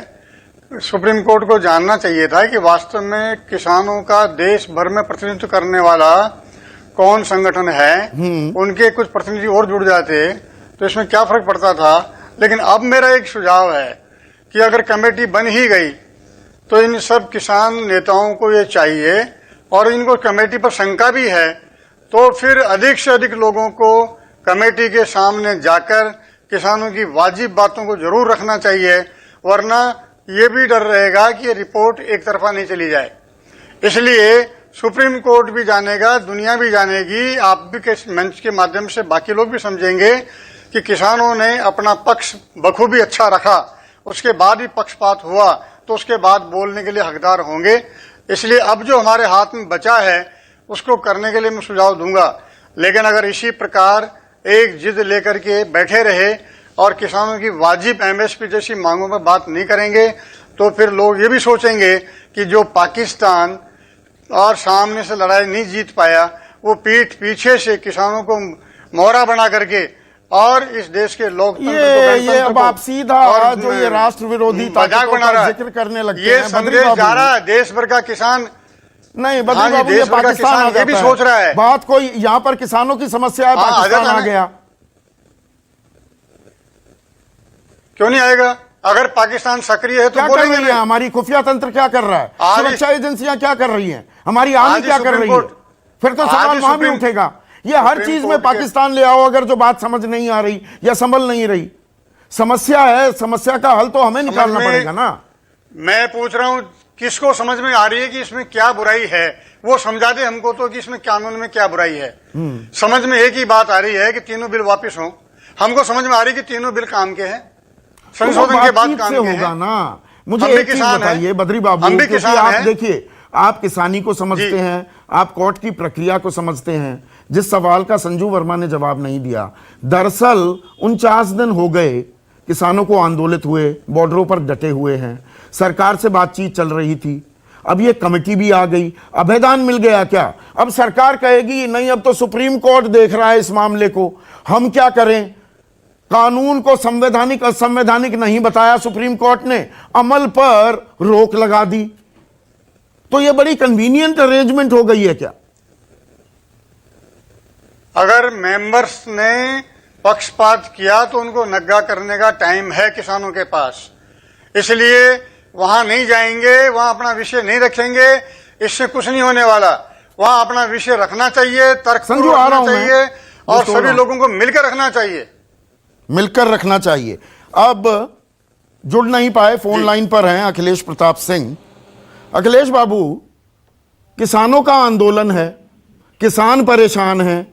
सुप्रीम कोर्ट को जानना चाहिए था कि वास्तव में किसानों का देश भर में प्रतिनिधित्व करने वाला कौन संगठन है। उनके कुछ प्रतिनिधि और जुड़ जाते तो इसमें क्या फर्क पड़ता था। लेकिन अब मेरा एक सुझाव है कि अगर कमेटी बन ही गई तो इन सब किसान नेताओं को ये चाहिए, और इनको कमेटी पर शंका भी है, तो फिर अधिक से अधिक लोगों को कमेटी के सामने जाकर किसानों की वाजिब बातों को जरूर रखना चाहिए, वरना ये भी डर रहेगा कि ये रिपोर्ट एक तरफा नहीं चली जाए। इसलिए सुप्रीम कोर्ट भी जानेगा, दुनिया भी जानेगी, आप भी के मंच के माध्यम से बाकी लोग भी समझेंगे कि किसानों ने अपना पक्ष बखूबी अच्छा रखा, उसके बाद ही पक्षपात हुआ तो उसके बाद बोलने के लिए हकदार होंगे। इसलिए अब जो हमारे हाथ में बचा है उसको करने के लिए मैं सुझाव दूंगा। लेकिन अगर इसी प्रकार एक जिद लेकर के बैठे रहे और किसानों की वाजिब एमएसपी जैसी मांगों पर बात नहीं करेंगे तो फिर लोग ये भी सोचेंगे कि जो पाकिस्तान और सामने से लड़ाई नहीं जीत पाया वो पीठ पीछे से किसानों को मोहरा बना करके और इस देश के लोकतंत्र ये अब आप सीधा जो ये राष्ट्र विरोधी मजाक बना रहा है, जिक्र करने लगते ये हैं। संदेश जा रहा है देश भर का किसान नहीं बद्री बाबू, ये पाकिस्तान आ ये भी सोच रहा है। बात कोई यहाँ पर किसानों की समस्या है, पाकिस्तान आ गया। क्यों नहीं आएगा? अगर पाकिस्तान सक्रिय है तो क्या कर रही है हमारी खुफिया तंत्र, क्या कर रहा है, सुरक्षा एजेंसियां क्या कर रही हैं, हमारी आर्मी क्या कर रही है? फिर तो सवाल वहां भी उठेगा। ये हर चीज में पाकिस्तान ले आओ अगर जो बात समझ नहीं आ रही या संभल नहीं रही। समस्या है, समस्या का हल तो हमें निकालना पड़ेगा ना। मैं पूछ रहा हूं किसको समझ में आ रही है कि इसमें क्या बुराई है, वो समझा दे हमको तो कि इसमें कानून में क्या बुराई है। समझ में एक ही बात आ रही है कि तीनों बिल वापस हो। हमको समझ में आ रही है कि तीनों बिल काम के हैं, संशोधन के बाद काम के होगा ना। मुझे एक चीज बताइए बद्री बाबू, आप देखिए, आप किसानी को समझते हैं, आप कोर्ट की प्रक्रिया को समझते हैं। जिस सवाल का संजू वर्मा ने जवाब नहीं दिया, दरअसल 49 दिन हो गए किसानों को आंदोलित हुए, बॉर्डरों पर डटे हुए हैं, सरकार से बातचीत चल रही थी, अब ये कमेटी भी आ गई, अभेदान मिल गया क्या? अब सरकार कहेगी नहीं अब तो सुप्रीम कोर्ट देख रहा है इस मामले को, हम क्या करें? कानून को संवैधानिक असंवैधानिक नहीं बताया सुप्रीम कोर्ट ने, अमल पर रोक लगा दी। तो ये बड़ी कन्वीनियंट अरेंजमेंट हो गई है क्या? अगर मेंबर्स ने पक्षपात किया तो उनको नग्गा करने का टाइम है किसानों के पास, इसलिए वहां नहीं जाएंगे, वहां अपना विषय नहीं रखेंगे, इससे कुछ नहीं होने वाला। वहां अपना विषय रखना चाहिए, तर्कपूर्ण रखना चाहिए और सभी लोगों को मिलकर रखना चाहिए, मिलकर रखना चाहिए। अब जुड़ नहीं पाए, फोन लाइन पर हैं अखिलेश प्रताप सिंह। अखिलेश बाबू, किसानों का आंदोलन है, किसान परेशान हैं,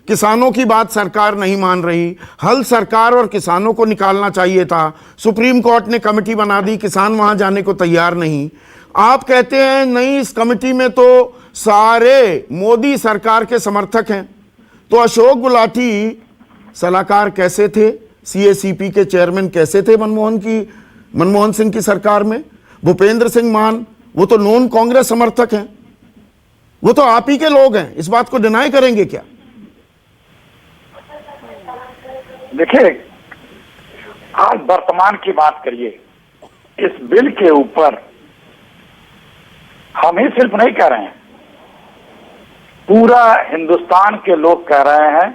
किसानों की बात सरकार नहीं मान रही, हल सरकार और किसानों को निकालना चाहिए था, सुप्रीम कोर्ट ने कमेटी बना दी, किसान वहां जाने को तैयार नहीं। आप कहते हैं नहीं इस कमेटी में तो सारे मोदी सरकार के समर्थक हैं। तो अशोक गुलाटी सलाहकार कैसे थे, सीएसीपी के चेयरमैन कैसे थे मनमोहन सिंह की सरकार में? भूपेंद्र सिंह मान, वो तो नॉन कांग्रेस समर्थक हैं, वो तो आप ही के लोग हैं, इस बात को डिनाई करेंगे क्या? देखिए, आज वर्तमान की बात करिए, इस बिल के ऊपर हम ही सिर्फ नहीं कह रहे हैं, पूरा हिंदुस्तान के लोग कह रहे हैं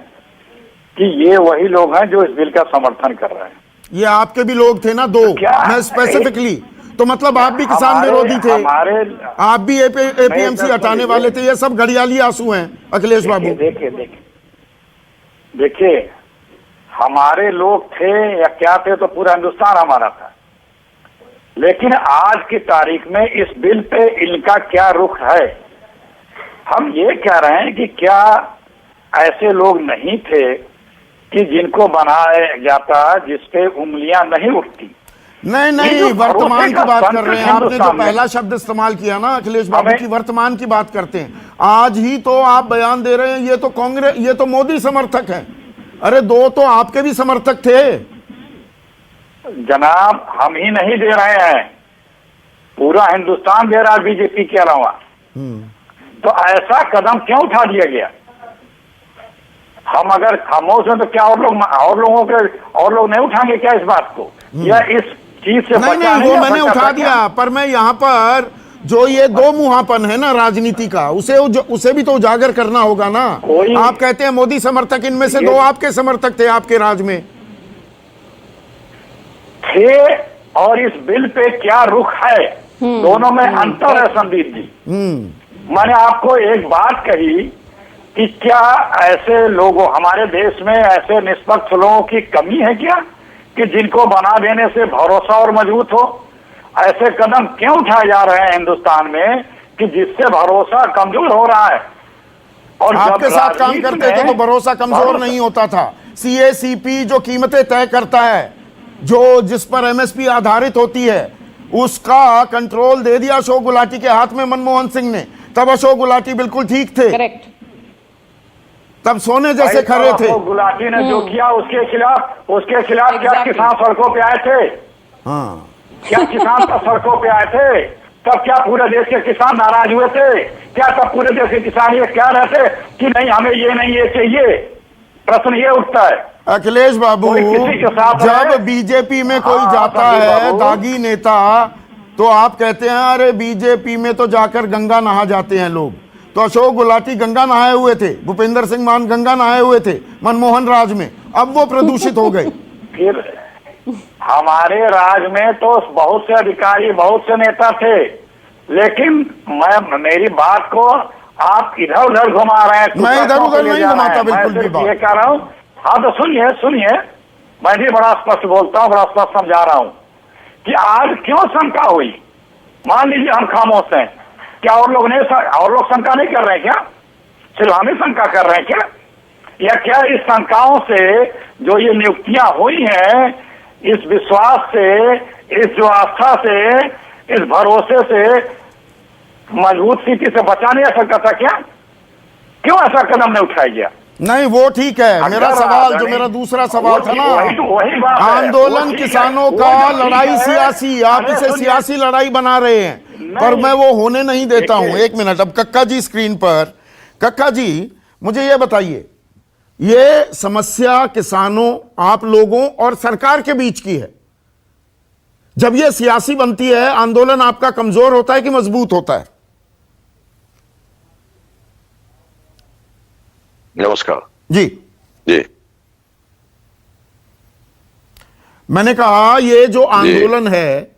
कि ये वही लोग हैं जो इस बिल का समर्थन कर रहे हैं। ये आपके भी लोग थे ना दो, मैं स्पेसिफिकली, तो मतलब आप भी किसान विरोधी थे, आप भी एपीएमसी हटाने वाले थे, ये सब घड़ियाली आंसू हैं अखिलेश बाबू। देखिए हमारे लोग थे या क्या थे, तो पूरा हिंदुस्तान हमारा था। लेकिन आज की तारीख में इस बिल पे इनका क्या रुख है? हम ये कह रहे हैं कि क्या ऐसे लोग नहीं थे कि जिनको बनाया जाता जिसपे उंगलियां नहीं उठती? नहीं नहीं, वर्तमान की बात कर रहे हैं। आपने जो पहला शब्द इस्तेमाल किया ना अखिलेश बाबू की, वर्तमान की बात करते हैं। आज ही तो आप बयान दे रहे हैं ये तो कांग्रेस, ये तो मोदी समर्थक हैं। अरे दो तो आपके भी समर्थक थे जनाब, हम ही नहीं दे रहे हैं, पूरा हिंदुस्तान दे रहा है बीजेपी के अलावा। तो ऐसा कदम क्यों उठा दिया गया? हम अगर खामोश हैं तो क्या और लोग नहीं उठाएंगे क्या इस बात को, या इस चीज से नहीं, वो मैंने उठा दिया, पर मैं यहाँ पर जो ये दो मुहापन है ना राजनीति का, उसे भी तो उजागर करना होगा ना। आप कहते हैं मोदी समर्थक, इनमें से दो आपके समर्थक थे आपके राज में थे, और इस बिल पे क्या रुख है, दोनों में अंतर है संदीप जी। मैंने आपको एक बात कही कि क्या ऐसे लोगों, हमारे देश में ऐसे निष्पक्ष लोगों की कमी है क्या कि जिनको बना देने से भरोसा और मजबूत हो? ऐसे कदम क्यों उठाए जा रहे हैं हिंदुस्तान में कि जिससे भरोसा कमजोर हो रहा है? और आपके साथ काम करते थे तो भरोसा कमजोर नहीं होता था। सीएसीपी जो कीमतें तय करता है, जो जिस पर एमएसपी आधारित होती है, उसका कंट्रोल दे दिया अशोक गुलाटी के हाथ में मनमोहन सिंह ने। तब अशोक गुलाटी बिल्कुल ठीक थे, करेक्ट, तब सोने जैसे खरे थे। गुलाटी ने जो किया उसके खिलाफ क्या किसान सड़कों पे आए थे? हाँ, क्या किसान सड़कों पे आए थे? तब क्या पूरे देश के किसान नाराज हुए थे? क्या तब पूरे देश के किसान ये कह रहे थे कि नहीं हमें ये नहीं ये चाहिए? प्रश्न ये उठता है अखिलेश बाबू, जब बीजेपी में कोई जाता है दागी नेता, तो आप कहते हैं अरे बीजेपी में तो जाकर गंगा नहा जाते हैं लोग। तो अशोक गुलाटी गंगा नहाए हुए थे, भूपेंद्र सिंह मान गंगा नहाए हुए थे मनमोहन राज में, अब वो प्रदूषित हो गए। फिर हमारे राज में तो बहुत से अधिकारी, बहुत से नेता थे, लेकिन मेरी बात को आप इधर उधर घुमा रहे हैं। मैं इधर उधर नहीं घुमाता, बिल्कुल भी बात ये कह रहा हूँ। हाँ तो सुनिए, मैं भी बड़ा स्पष्ट बोलता हूँ, बड़ा स्पष्ट समझा रहा हूँ कि आज क्यों शंका हुई। मान लीजिए हम खामोश हैं, क्या और लोग शंका नहीं कर रहे हैं क्या? सिर्फ हम ही शंका कर रहे हैं क्या? या क्या इस शंकाओं से जो ये नियुक्तियां हुई हैं, इस विश्वास से, इस जो आस्था से, इस भरोसे से, मजबूत स्थिति से बचा नहीं जा सकता था क्या? क्यों ऐसा कदम नहीं उठाया गया? नहीं वो ठीक है। मेरा सवाल, जो मेरा दूसरा सवाल था ना, आंदोलन किसानों का, लड़ाई सियासी, आप इसे सियासी लड़ाई बना रहे हैं, पर मैं वो होने नहीं देता हूं। एक मिनट, अब कक्का जी स्क्रीन पर। कक्का जी मुझे ये बताइए, ये समस्या किसानों, आप लोगों और सरकार के बीच की है। जब ये सियासी बनती है, आंदोलन आपका कमजोर होता है कि मजबूत होता है? नमस्कार जी जी। मैंने कहा ये जो आंदोलन है,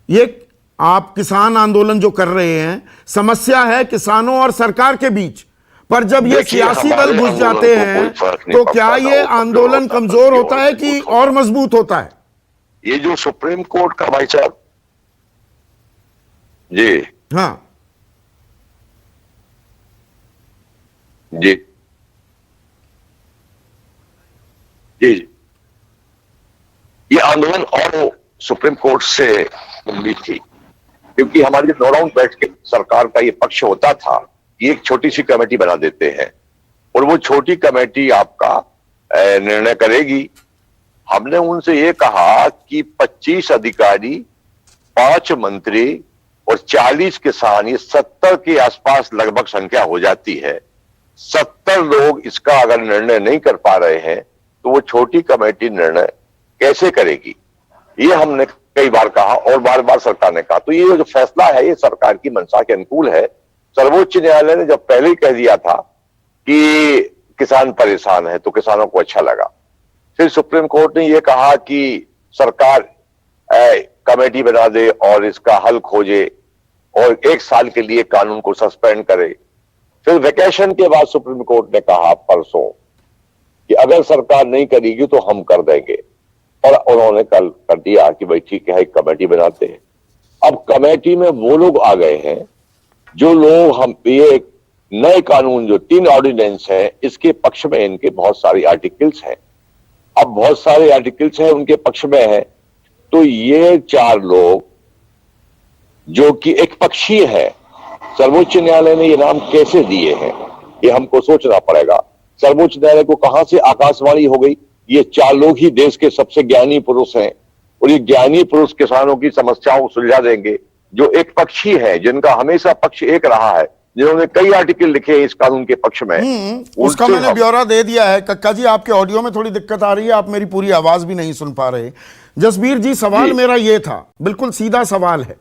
ये आप किसान आंदोलन जो कर रहे हैं, समस्या है किसानों और सरकार के बीच, पर जब ये सियासी दल घुस जाते हैं तो क्या ये आंदोलन कमजोर होता है कि और मजबूत होता है? ये जो सुप्रीम कोर्ट का, भाई साहब जी, हाँ जी जी, ये आंदोलन और सुप्रीम कोर्ट से उम्मीद थी, क्योंकि हमारी नो डाउन बैठ के सरकार का ये पक्ष होता था कि एक छोटी सी कमेटी बना देते हैं और वो छोटी कमेटी आपका निर्णय करेगी। हमने उनसे ये कहा कि 25 अधिकारी, 5 मंत्री और 40 किसान, ये 70 के आसपास लगभग संख्या हो जाती है। 70 लोग इसका अगर निर्णय नहीं कर पा रहे हैं तो वो छोटी कमेटी निर्णय कैसे करेगी? ये हमने कई बार कहा और बार बार सरकार ने कहा। तो ये जो फैसला है ये सरकार की मंशा के अनुकूल है। सर्वोच्च न्यायालय ने जब पहले ही कह दिया था कि किसान परेशान है तो किसानों को अच्छा लगा। फिर सुप्रीम कोर्ट ने यह कहा कि सरकार कमेटी बना दे और इसका हल खोजे और 1 साल के लिए कानून को सस्पेंड करे। फिर वेकेशन के बाद सुप्रीम कोर्ट ने कहा परसों कि अगर सरकार नहीं करेगी तो हम कर देंगे। और उन्होंने कल कर दिया कि भाई ठीक है, एक कमेटी बनाते हैं। अब कमेटी में वो लोग आ गए हैं जो लोग हम ये नए कानून जो 3 ऑर्डिनेंस है इसके पक्ष में इनके बहुत सारे आर्टिकल्स हैं। अब बहुत सारे आर्टिकल्स हैं उनके पक्ष में है, तो ये 4 लोग जो कि एक पक्षीय है, सर्वोच्च न्यायालय ने ये नाम कैसे दिए हैं ये हमको सोचना पड़ेगा। सर्वोच्च न्यायालय को कहां से आकाशवाणी हो गई? ये 4 लोग ही देश के सबसे ज्ञानी पुरुष हैं और ये ज्ञानी पुरुष किसानों की समस्याओं को सुलझा देंगे, जो एक पक्षी है, जिनका हमेशा पक्ष एक रहा है, जिन्होंने कई आर्टिकल लिखे इस कानून के पक्ष में। उसका मैंने ब्यौरा दे दिया है। कक्का जी, आपके ऑडियो में थोड़ी दिक्कत आ रही है, आप मेरी पूरी आवाज भी नहीं सुन पा रहे। जसबीर जी, सवाल मेरा ये था, बिल्कुल सीधा सवाल है।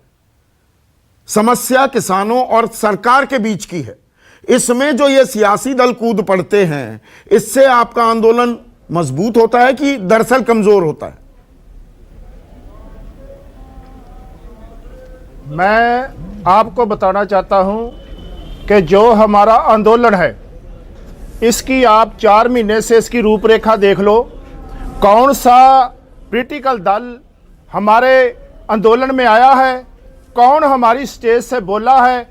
समस्या किसानों और सरकार के बीच की है, इसमें जो ये सियासी दल कूद पड़ते हैं, इससे आपका आंदोलन मजबूत होता है कि दरअसल कमजोर होता है? मैं आपको बताना चाहता हूं कि जो हमारा आंदोलन है इसकी आप 4 महीने से इसकी रूपरेखा देख लो। कौन सा पॉलिटिकल दल हमारे आंदोलन में आया है, कौन हमारी स्टेज से बोला है,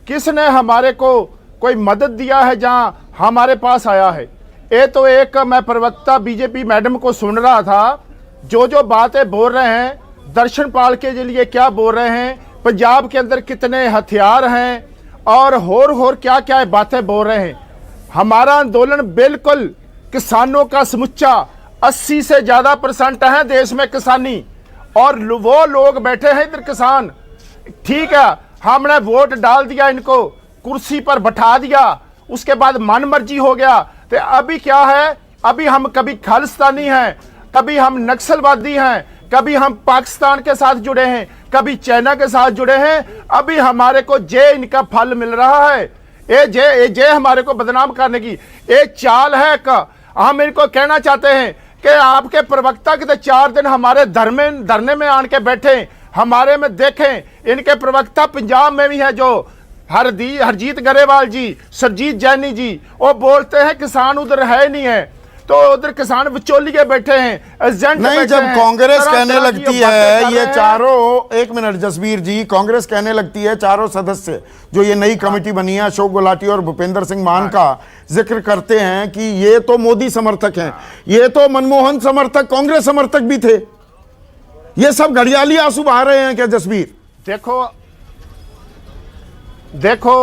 किसने हमारे को कोई मदद दिया है जहां हमारे पास आया है? ये तो एक मैं प्रवक्ता बीजेपी मैडम को सुन रहा था, जो बातें बोल रहे हैं, दर्शन पाल के लिए क्या बोल रहे हैं, पंजाब के अंदर कितने हथियार हैं और होर क्या क्या बातें बोल रहे हैं। हमारा आंदोलन बिल्कुल किसानों का समुच्चा 80 से ज्यादा % है देश में किसानी, और वो लोग बैठे हैं इधर किसान। ठीक है, हमने वोट डाल दिया, इनको कुर्सी पर बैठा दिया, उसके बाद मन मर्जी हो गया। तो अभी क्या है, अभी हम कभी खालिस्तानी हैं, कभी हम नक्सलवादी हैं, कभी हम पाकिस्तान के साथ जुड़े हैं, कभी चाइना के साथ जुड़े हैं। अभी हमारे को जे इनका फल मिल रहा है, ये जे हमारे को बदनाम करने की एक चाल है। हम इनको कहना चाहते हैं कि आपके प्रवक्ता के 4 दिन हमारे धरने में आन के बैठे, हमारे में देखें। इनके प्रवक्ता पंजाब में भी है, जो हरजीत गरेवाल जी, सरजीत जैनी जी, वो बोलते हैं किसान उधर है नहीं है, तो उधर किसान विचोलिए बैठे हैं, एजेंट नहीं। बैठे जब हैं, कांग्रेस तरह कहने तरह की लगती बातें है कर ये रहे हैं। चारों, एक मिनट जसबीर जी, कांग्रेस कहने लगती है 4 सदस्य जो ये नई कमेटी बनी है, अशोक गुलाटी और भूपेंद्र सिंह मान का जिक्र करते हैं कि ये तो मोदी समर्थक हैं, ये तो मनमोहन समर्थक, कांग्रेस समर्थक भी थे। ये सब घड़ियाली आंसू बहा रहे हैं क्या जसबीर? देखो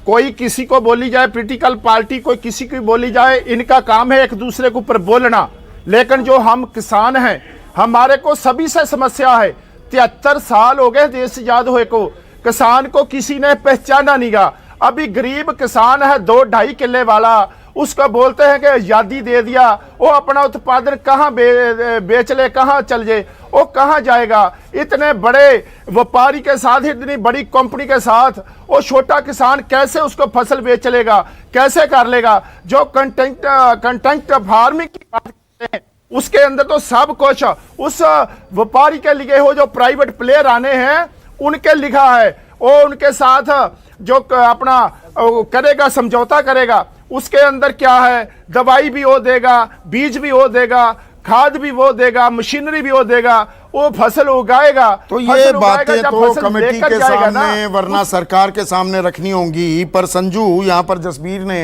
कोई किसी को बोली जाए, पॉलिटिकल पार्टी कोई किसी की बोली जाए, इनका काम है एक दूसरे के ऊपर बोलना। लेकिन जो हम किसान हैं, हमारे को सभी से समस्या है। 73 साल हो गए देश आजाद हुए को, किसान को किसी ने पहचाना नहीं गा। अभी गरीब किसान है 2-2.5 किले वाला, उसको बोलते हैं कि आजादी दे दिया, वो अपना उत्पादन कहाँ बेच ले, कहाँ चल जाए, वो कहाँ जाएगा? इतने बड़े व्यापारी के साथ, इतनी बड़ी कंपनी के साथ वो छोटा किसान कैसे उसको फसल बेच लेगा, कैसे कर लेगा? जो कंटेंट फार्मिंग की बात करते हैं उसके अंदर तो सब कुछ उस व्यापारी के लिए हो, जो प्राइवेट प्लेयर आने हैं उनके लिखा है। वो उनके साथ जो अपना करेगा, समझौता करेगा, उसके अंदर क्या है, दवाई भी वो देगा, बीज भी वो देगा, खाद भी वो देगा, मशीनरी भी वो देगा, वो फसल उगाएगा। तो ये बातें तो कमेटी के सामने वरना सरकार के सामने रखनी होंगी। पर संजू, यहां पर जसबीर ने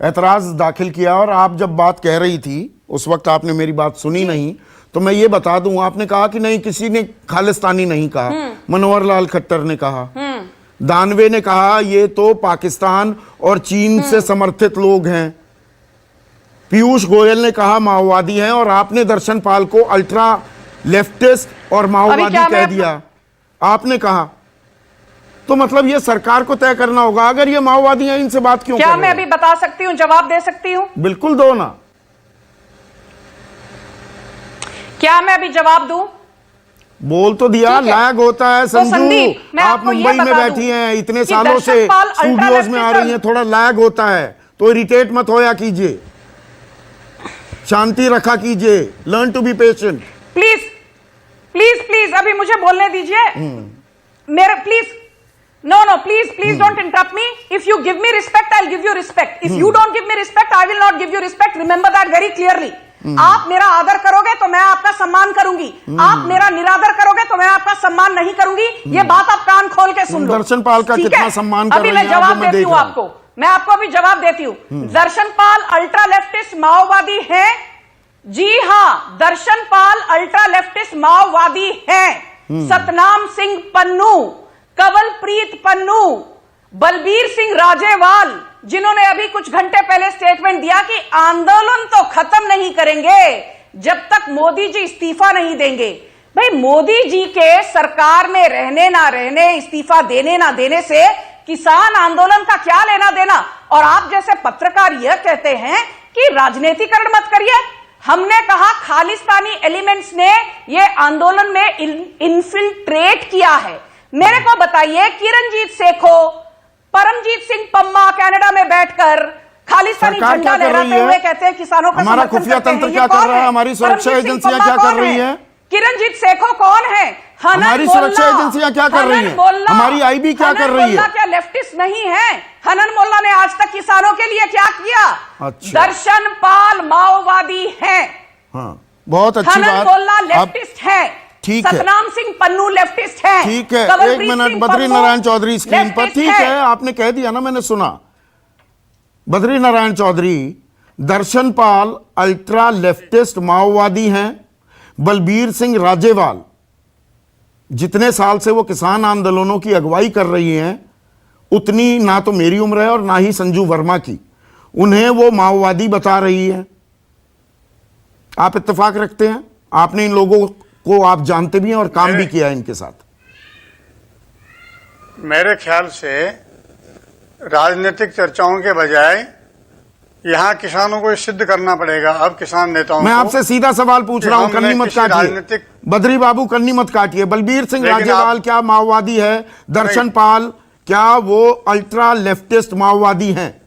ऐतराज दाखिल किया, और आप जब बात कह रही थी उस वक्त आपने मेरी बात सुनी नहीं, तो मैं ये बता दूं, आपने कहा कि नहीं, किसी ने खालिस्तानी नहीं कहा, मनोहर लाल खट्टर ने कहा, दानवे ने कहा ये तो पाकिस्तान और चीन से समर्थित लोग हैं, पीयूष गोयल ने कहा माओवादी हैं, और आपने दर्शन पाल को अल्ट्रा लेफ्टिस्ट और माओवादी कह दिया। आपने कहा तो मतलब ये सरकार को तय करना होगा, अगर ये माओवादी हैं इनसे बात क्यों? क्या मैं अभी बता सकती हूं, जवाब दे सकती हूं? बिल्कुल दो ना। क्या मैं अभी जवाब दूं? बोल तो दिया, लैग होता है संजू। तो आप मुंबई में बैठी हैं, इतने सालों से स्टूडियोज में आ रही हैं, थोड़ा लैग होता है, तो इरिटेट मत होया कीजिए, शांति रखा कीजिए, learn to be patient. Please please please अभी मुझे बोलने दीजिए, मेरे please No, please don't interrupt me. If you give me respect, I'll give you respect. If you don't give me respect, I will not give you respect. Remember that very clearly. आप मेरा आदर करोगे तो मैं आपका सम्मान करूंगी, आप मेरा निरादर करोगे तो मैं आपका सम्मान नहीं करूंगी। ये बात आप कान खोल के सुन लो। दर्शन पाल का कितना सम्मान कर रही हैं? अभी मैं जवाब देती हूँ आपको, मैं आपको अभी जवाब देती हूँ। दर्शन पाल अल्ट्रा लेफ्टिस्ट माओवादी है? जी हाँ, दर्शन पाल अल्ट्रा लेफ्टिस्ट माओवादी है। सतनाम सिंह पन्नू, कंवलप्रीत पन्नू, बलबीर सिंह राजेवाल, जिन्होंने अभी कुछ घंटे पहले स्टेटमेंट दिया कि आंदोलन तो खत्म नहीं करेंगे जब तक मोदी जी इस्तीफा नहीं देंगे। भाई, मोदी जी के सरकार में रहने ना रहने, इस्तीफा देने ना देने से किसान आंदोलन का क्या लेना देना? और आप जैसे पत्रकार यह कहते हैं कि राजनीतिकरण मत करिए। हमने कहा खालिस्तानी एलिमेंट्स ने यह आंदोलन में इन्फिल्ट्रेट किया है। मेरे को बताइए, किरणजीत सेखो, परमजीत सिंह पम्मा कनाडा में बैठकर खालिस्तानी झंडा लहराते हुए कहते हैं किसानों का हमारा खुफिया तंत्र क्या कर रहा है? हमारी सुरक्षा एजेंसियां क्या कर रही है? किरणजीत सेखो कौन है? हमारी सुरक्षा एजेंसियां क्या कर रही है? हमारी आईबी क्या कर रही है? क्या लेफ्टिस्ट नहीं है? हनन मोल्ला ने आज तक किसानों के लिए क्या किया? अच्छा। दर्शन पाल माओवादी है, हाँ, बहुत अच्छी हनन बात। मोल्ला लेफ्टिस्ट है, ठीक है। सतनाम सिंह पन्नू लेफ्टिस्ट है, ठीक है, एक मिनट। बद्री नारायण चौधरी स्क्रीन पर। ठीक है, आपने कह दिया ना, मैंने सुना। बद्री नारायण चौधरी, दर्शन पाल अल्ट्रा लेफ्टिस्ट माओवादी हैं। बलबीर सिंह राजेवाल, जितने साल से वो किसान आंदोलनों की अगुवाई कर रही हैं, उतनी ना तो मेरी उम्र है और ना ही संजू वर्मा की, उन्हें वो माओवादी बता रही है। आप इत्तेफाक रखते हैं? आपने इन लोगों को आप जानते भी हैं और काम भी किया है इनके साथ। मेरे ख्याल से राजनीतिक चर्चाओं के बजाय यहां किसानों को सिद्ध करना पड़ेगा। अब किसान नेताओं मैं आपसे सीधा सवाल पूछ रहा हूं, कन्नी मत काटिए। राजनीतिक बद्री बाबू, कन्नी मत काटिए। बलबीर सिंह राजेवाल क्या माओवादी है? दर्शन पाल क्या वो अल्ट्रा लेफ्टिस्ट माओवादी हैं?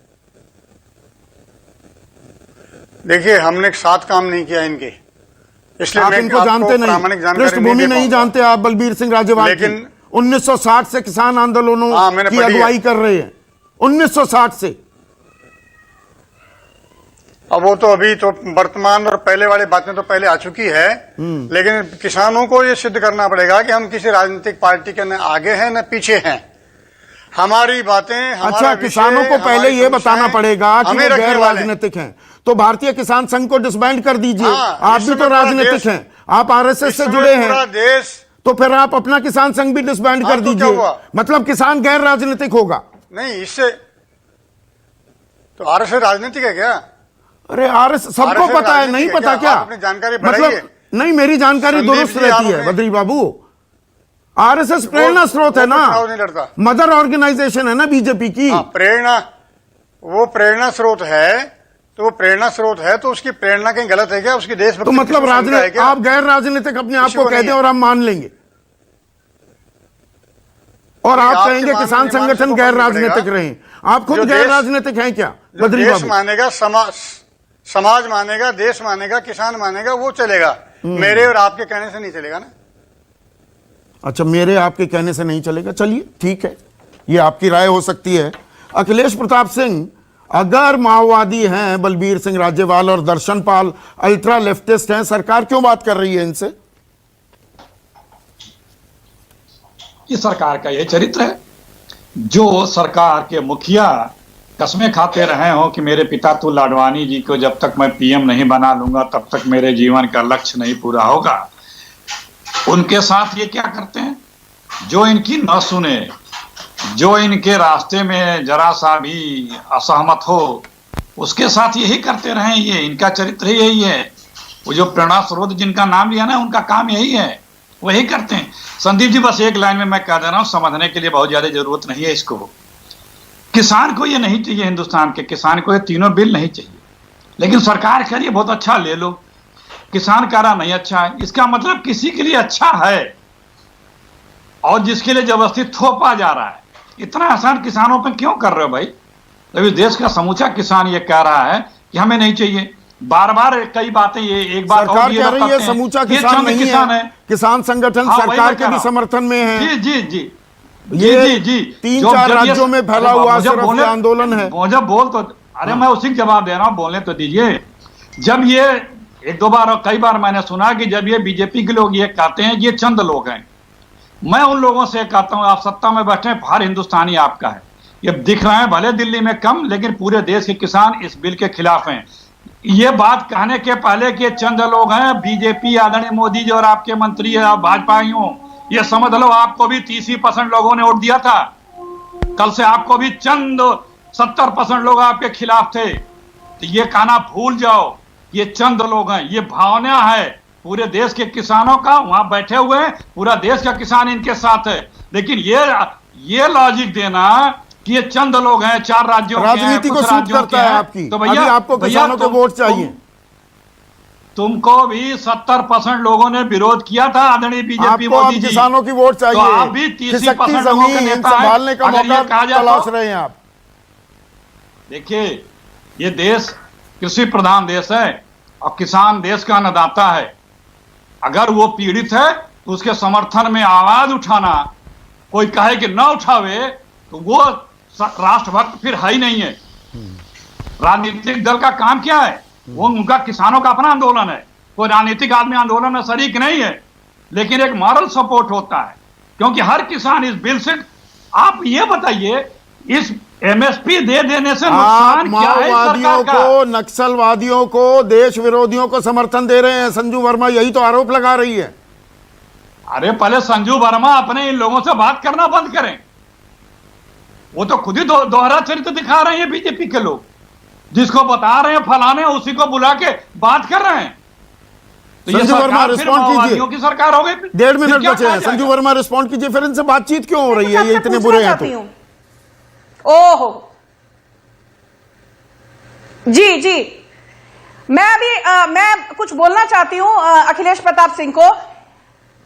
देखिए, हमने साथ काम नहीं किया इनके, इसलिए आप इनको जानते नहीं, पृष्ठभूमि नहीं जानते आप बलबीर सिंह राजेवाल। लेकिन 1960 से किसान आंदोलनों की अगुवाई कर रहे हैं, 1960 से। अब वो तो अभी तो वर्तमान और पहले वाली बातें तो पहले आ चुकी है, लेकिन किसानों को ये सिद्ध करना पड़ेगा कि हम किसी राजनीतिक पार्टी के न आगे हैं न पीछे हैं। हमारी बातें, अच्छा, किसानों को पहले ये बताना पड़ेगा कि वो गैर राजनीतिक हैं। तो भारतीय किसान संघ को डिसबैंड कर दीजिए। आप भी तो राजनीतिक हैं, आप आरएसएस से जुड़े हैं, देश, तो फिर आप अपना किसान संघ भी डिसबैंड कर दीजिए। मतलब किसान गैर राजनीतिक होगा? नहीं, इससे तो आरएसएस राजनीतिक है क्या? अरे आरएसएस सबको पता है, नहीं पता क्या? अपनी जानकारी मतलब नहीं, मेरी जानकारी दुरुस्त रहती है बद्री बाबू। आरएसएस प्रेरणा स्रोत है ना, नहीं लड़ता, मदर ऑर्गेनाइजेशन है ना बीजेपी की। प्रेरणा, वो प्रेरणा स्रोत है, तो वो प्रेरणा स्रोत है, तो उसकी प्रेरणा कहीं गलत है क्या? उसकी देशभक्ति तो मतलब राजनीतिक, आप गैर राजनीतिक अपने आप को कहते हैं और हम मान लेंगे, और आप कहेंगे किसान संगठन गैर राजनीतिक रहे। आप खुद गैर राजनीतिक हैं क्या बद्री बाबू? देश मानेगा, समाज मानेगा, देश मानेगा, किसान मानेगा, वो चलेगा। मेरे और आपके कहने से नहीं चलेगा ना। अच्छा, मेरे आपके कहने से नहीं चलेगा, चलिए ठीक है, ये आपकी राय हो सकती है। अखिलेश प्रताप सिंह, अगर माओवादी हैं बलबीर सिंह राजेवाल और दर्शन पाल अल्ट्रा लेफ्टिस्ट हैं, सरकार क्यों बात कर रही है इनसे? ये सरकार का यह चरित्र है। जो सरकार के मुखिया कसमें खाते रहे हो कि मेरे पिता तू लाडवानी जी को जब तक मैं पीएम नहीं बना लूंगा तब तक मेरे जीवन का लक्ष्य नहीं पूरा होगा, उनके साथ ये क्या करते हैं? जो इनकी न सुने, जो इनके रास्ते में जरा सा भी असहमत हो, उसके साथ यही करते रहे। ये इनका चरित्र ही यही है। वो जो प्रेरणा स्रोत जिनका नाम लिया ना, उनका काम यही है, वही करते हैं। संदीप जी, बस एक लाइन में मैं कह दे रहा हूं, समझने के लिए बहुत ज्यादा जरूरत नहीं है इसको। किसान को ये नहीं चाहिए, हिंदुस्तान के किसान को ये तीनों बिल नहीं चाहिए, लेकिन सरकार कह रही है बहुत अच्छा ले लो, किसान कह रहा नहीं अच्छा है। इसका मतलब किसी के लिए अच्छा है और जिसके लिए जबरदस्ती थोपा जा रहा है। इतना आसान किसानों पे क्यों कर रहे हो भाई? जब इस देश का समूचा किसान ये कह रहा है कि हमें नहीं चाहिए, बार बार कई बातें, ये एक बात सरकार कह रही है समूचा किसान नहीं है, किसान संगठन सरकार के भी समर्थन में है। जी जी जी, ये जी 3-4 राज्यों में फैला हुआ सिर्फ ये आंदोलन है। जब बोल तो अरे मैं उसी का जवाब दे रहा हूं, बोलने तो दीजिए। जब ये एक दो बार और कई बार मैंने सुना कि जब ये बीजेपी के लोग ये कहते हैं ये चंद लोग हैं, मैं उन लोगों से कहता हूं आप सत्ता में बैठे, हर हिंदुस्तानी आपका है। ये दिख रहे हैं भले दिल्ली में कम, लेकिन पूरे देश के किसान इस बिल के खिलाफ हैं। ये बात कहने के पहले कि चंद लोग हैं, बीजेपी आदरणीय मोदी जी और आपके मंत्री है, आप भाजपाइयों, ये समझ लो आपको भी 30% लोगों ने वोट दिया था। कल से आपको भी चंद 70% लोग आपके खिलाफ थे। तो ये कहना भूल जाओ, ये चंद लोग हैं, ये भावना है पूरे देश के किसानों का, वहां बैठे हुए हैं, पूरा देश का किसान इनके साथ है। लेकिन ये लॉजिक देना कि ये चंद लोग हैं, 4 राज्यों के हैं, राजनीति को कुछ सूट राज्यों करता के है हैं, आपकी। तो अभी आपको किसानों को वोट चाहिए। तुमको भी 70% लोगों ने विरोध किया था आदरणीय बीजेपी मोदी जी। किसानों की वोट चाहिए, तो आप भी 30% लोगों के जमीन नेता हैं। संभालने का अगर ये मौका कहा जाए तलाश तो रहे हैं आप। देखिए, ये देश कृषि प्रधान देश है और किसान देश का अन्नदाता है। अगर वो पीड़ित है तो उसके समर्थन में आवाज उठाना, कोई कहे कि ना उठावे तो वो राष्ट्रभक्त फिर है ही नहीं है। राजनीतिक दल का काम क्या है? वो उनका किसानों का अपना आंदोलन है, कोई राजनीतिक आदमी आंदोलन में शरीक नहीं है, लेकिन एक मॉरल सपोर्ट होता है, क्योंकि हर किसान इस बिल से, आप ये बताइए इस एमएसपी दे देने से नुकसान क्या है माओवादियों को, नक्सलवादियों को, देश विरोधियों को समर्थन दे रहे हैं। संजू वर्मा यही तो आरोप लगा रही है। अरे पहले संजू वर्मा अपने इन लोगों से बात करना बंद करें। वो तो खुद ही दोहरा चरित्र दिखा रहे हैं बीजेपी के लोग, जिसको बता रहे हैं फलाने, उसी को बुला के बात कर रहे हैं। तो ये संजू वर्मा सरकार फिर रिस्पॉन्ड माओवादियों कीजिए। की सरकार हो गई। 1.5 मिनट बचे हैं। संजू वर्मा रिस्पॉन्ड कीजिए, फिर इनसे बातचीत क्यों हो रही है? ये इतने बुरे हैं तो। ओहो, जी मैं अभी मैं कुछ बोलना चाहती हूं अखिलेश प्रताप सिंह को।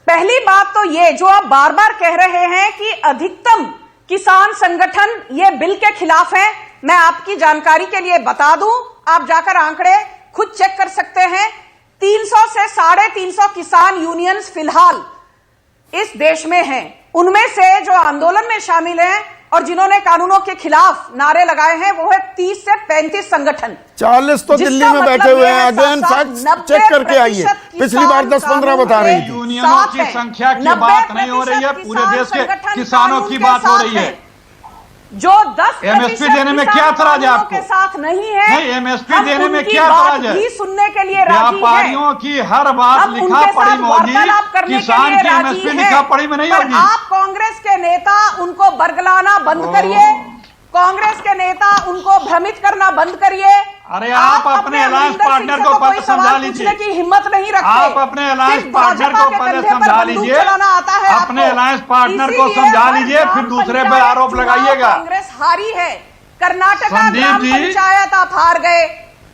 पहली बात तो ये जो आप बार बार कह रहे हैं कि अधिकतम किसान संगठन ये बिल के खिलाफ हैं, मैं आपकी जानकारी के लिए बता दूं, आप जाकर आंकड़े खुद चेक कर सकते हैं। 300 से 350 किसान यूनियंस फिलहाल इस देश में हैं। उनमें से जो आंदोलन में शामिल हैं और जिन्होंने कानूनों के खिलाफ नारे लगाए हैं वो है 30 से 35 संगठन। 40 तो दिल्ली में बैठे हुए हैं। अगेन फैक्ट चेक करके आइए। पिछली बार 10-15 बता रही थी। यूनियनों की संख्या की बात नहीं हो रही है, पूरे देश के किसानों की बात हो रही है। जो 10 एमएसपी देने में क्या एतराज है आपको? के साथ नहीं है। नहीं, एमएसपी देने में क्या एतराज है? भी सुनने के लिए राजी है। व्यापारियों की हर बात लिखा पढ़ी में होगी, किसान की एमएसपी लिखा पढ़ी में नहीं होगी। आप कांग्रेस के नेता उनको बरगलाना बंद करिए, कांग्रेस के नेता उनको भ्रमित करना बंद करिए। अरे आप अपने अलायंस पार्टनर को पहले समझा लीजिए की हिम्मत नहीं रखते। आप अपने अलायंस पार्टनर को पहले समझा लीजिए, अपने अलायंस पार्टनर को समझा लीजिए, फिर दूसरे पे आरोप लगाइएगा। कांग्रेस हारी है, कर्नाटका संदीप जी, पंचायत आप हार गए,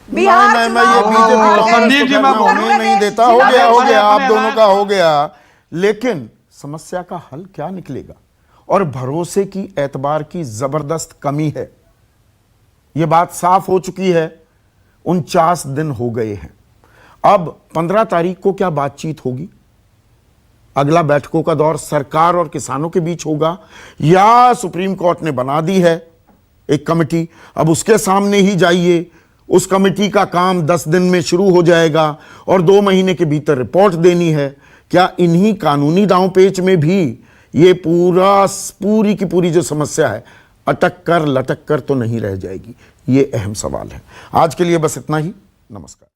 बिहार मैं ये बीजेपी संदीप जी मैं होने नहीं देता। हो गया आप दोनों का हो गया, लेकिन समस्या का हल क्या निकलेगा? और भरोसे की, एतबार की जबरदस्त कमी है। यह बात साफ हो चुकी है। 49 दिन हो गए हैं। अब 15 तारीख को क्या बातचीत होगी? अगला बैठकों का दौर सरकार और किसानों के बीच होगा, या सुप्रीम कोर्ट ने बना दी है एक कमेटी, अब उसके सामने ही जाइए। उस कमेटी का काम 10 दिन में शुरू हो जाएगा और 2 महीने के भीतर रिपोर्ट देनी है। क्या इन्हीं कानूनी दांवपेच में भी ये पूरी की पूरी जो समस्या है अटक कर लटक कर तो नहीं रह जाएगी? ये अहम सवाल है। आज के लिए बस इतना ही। नमस्कार।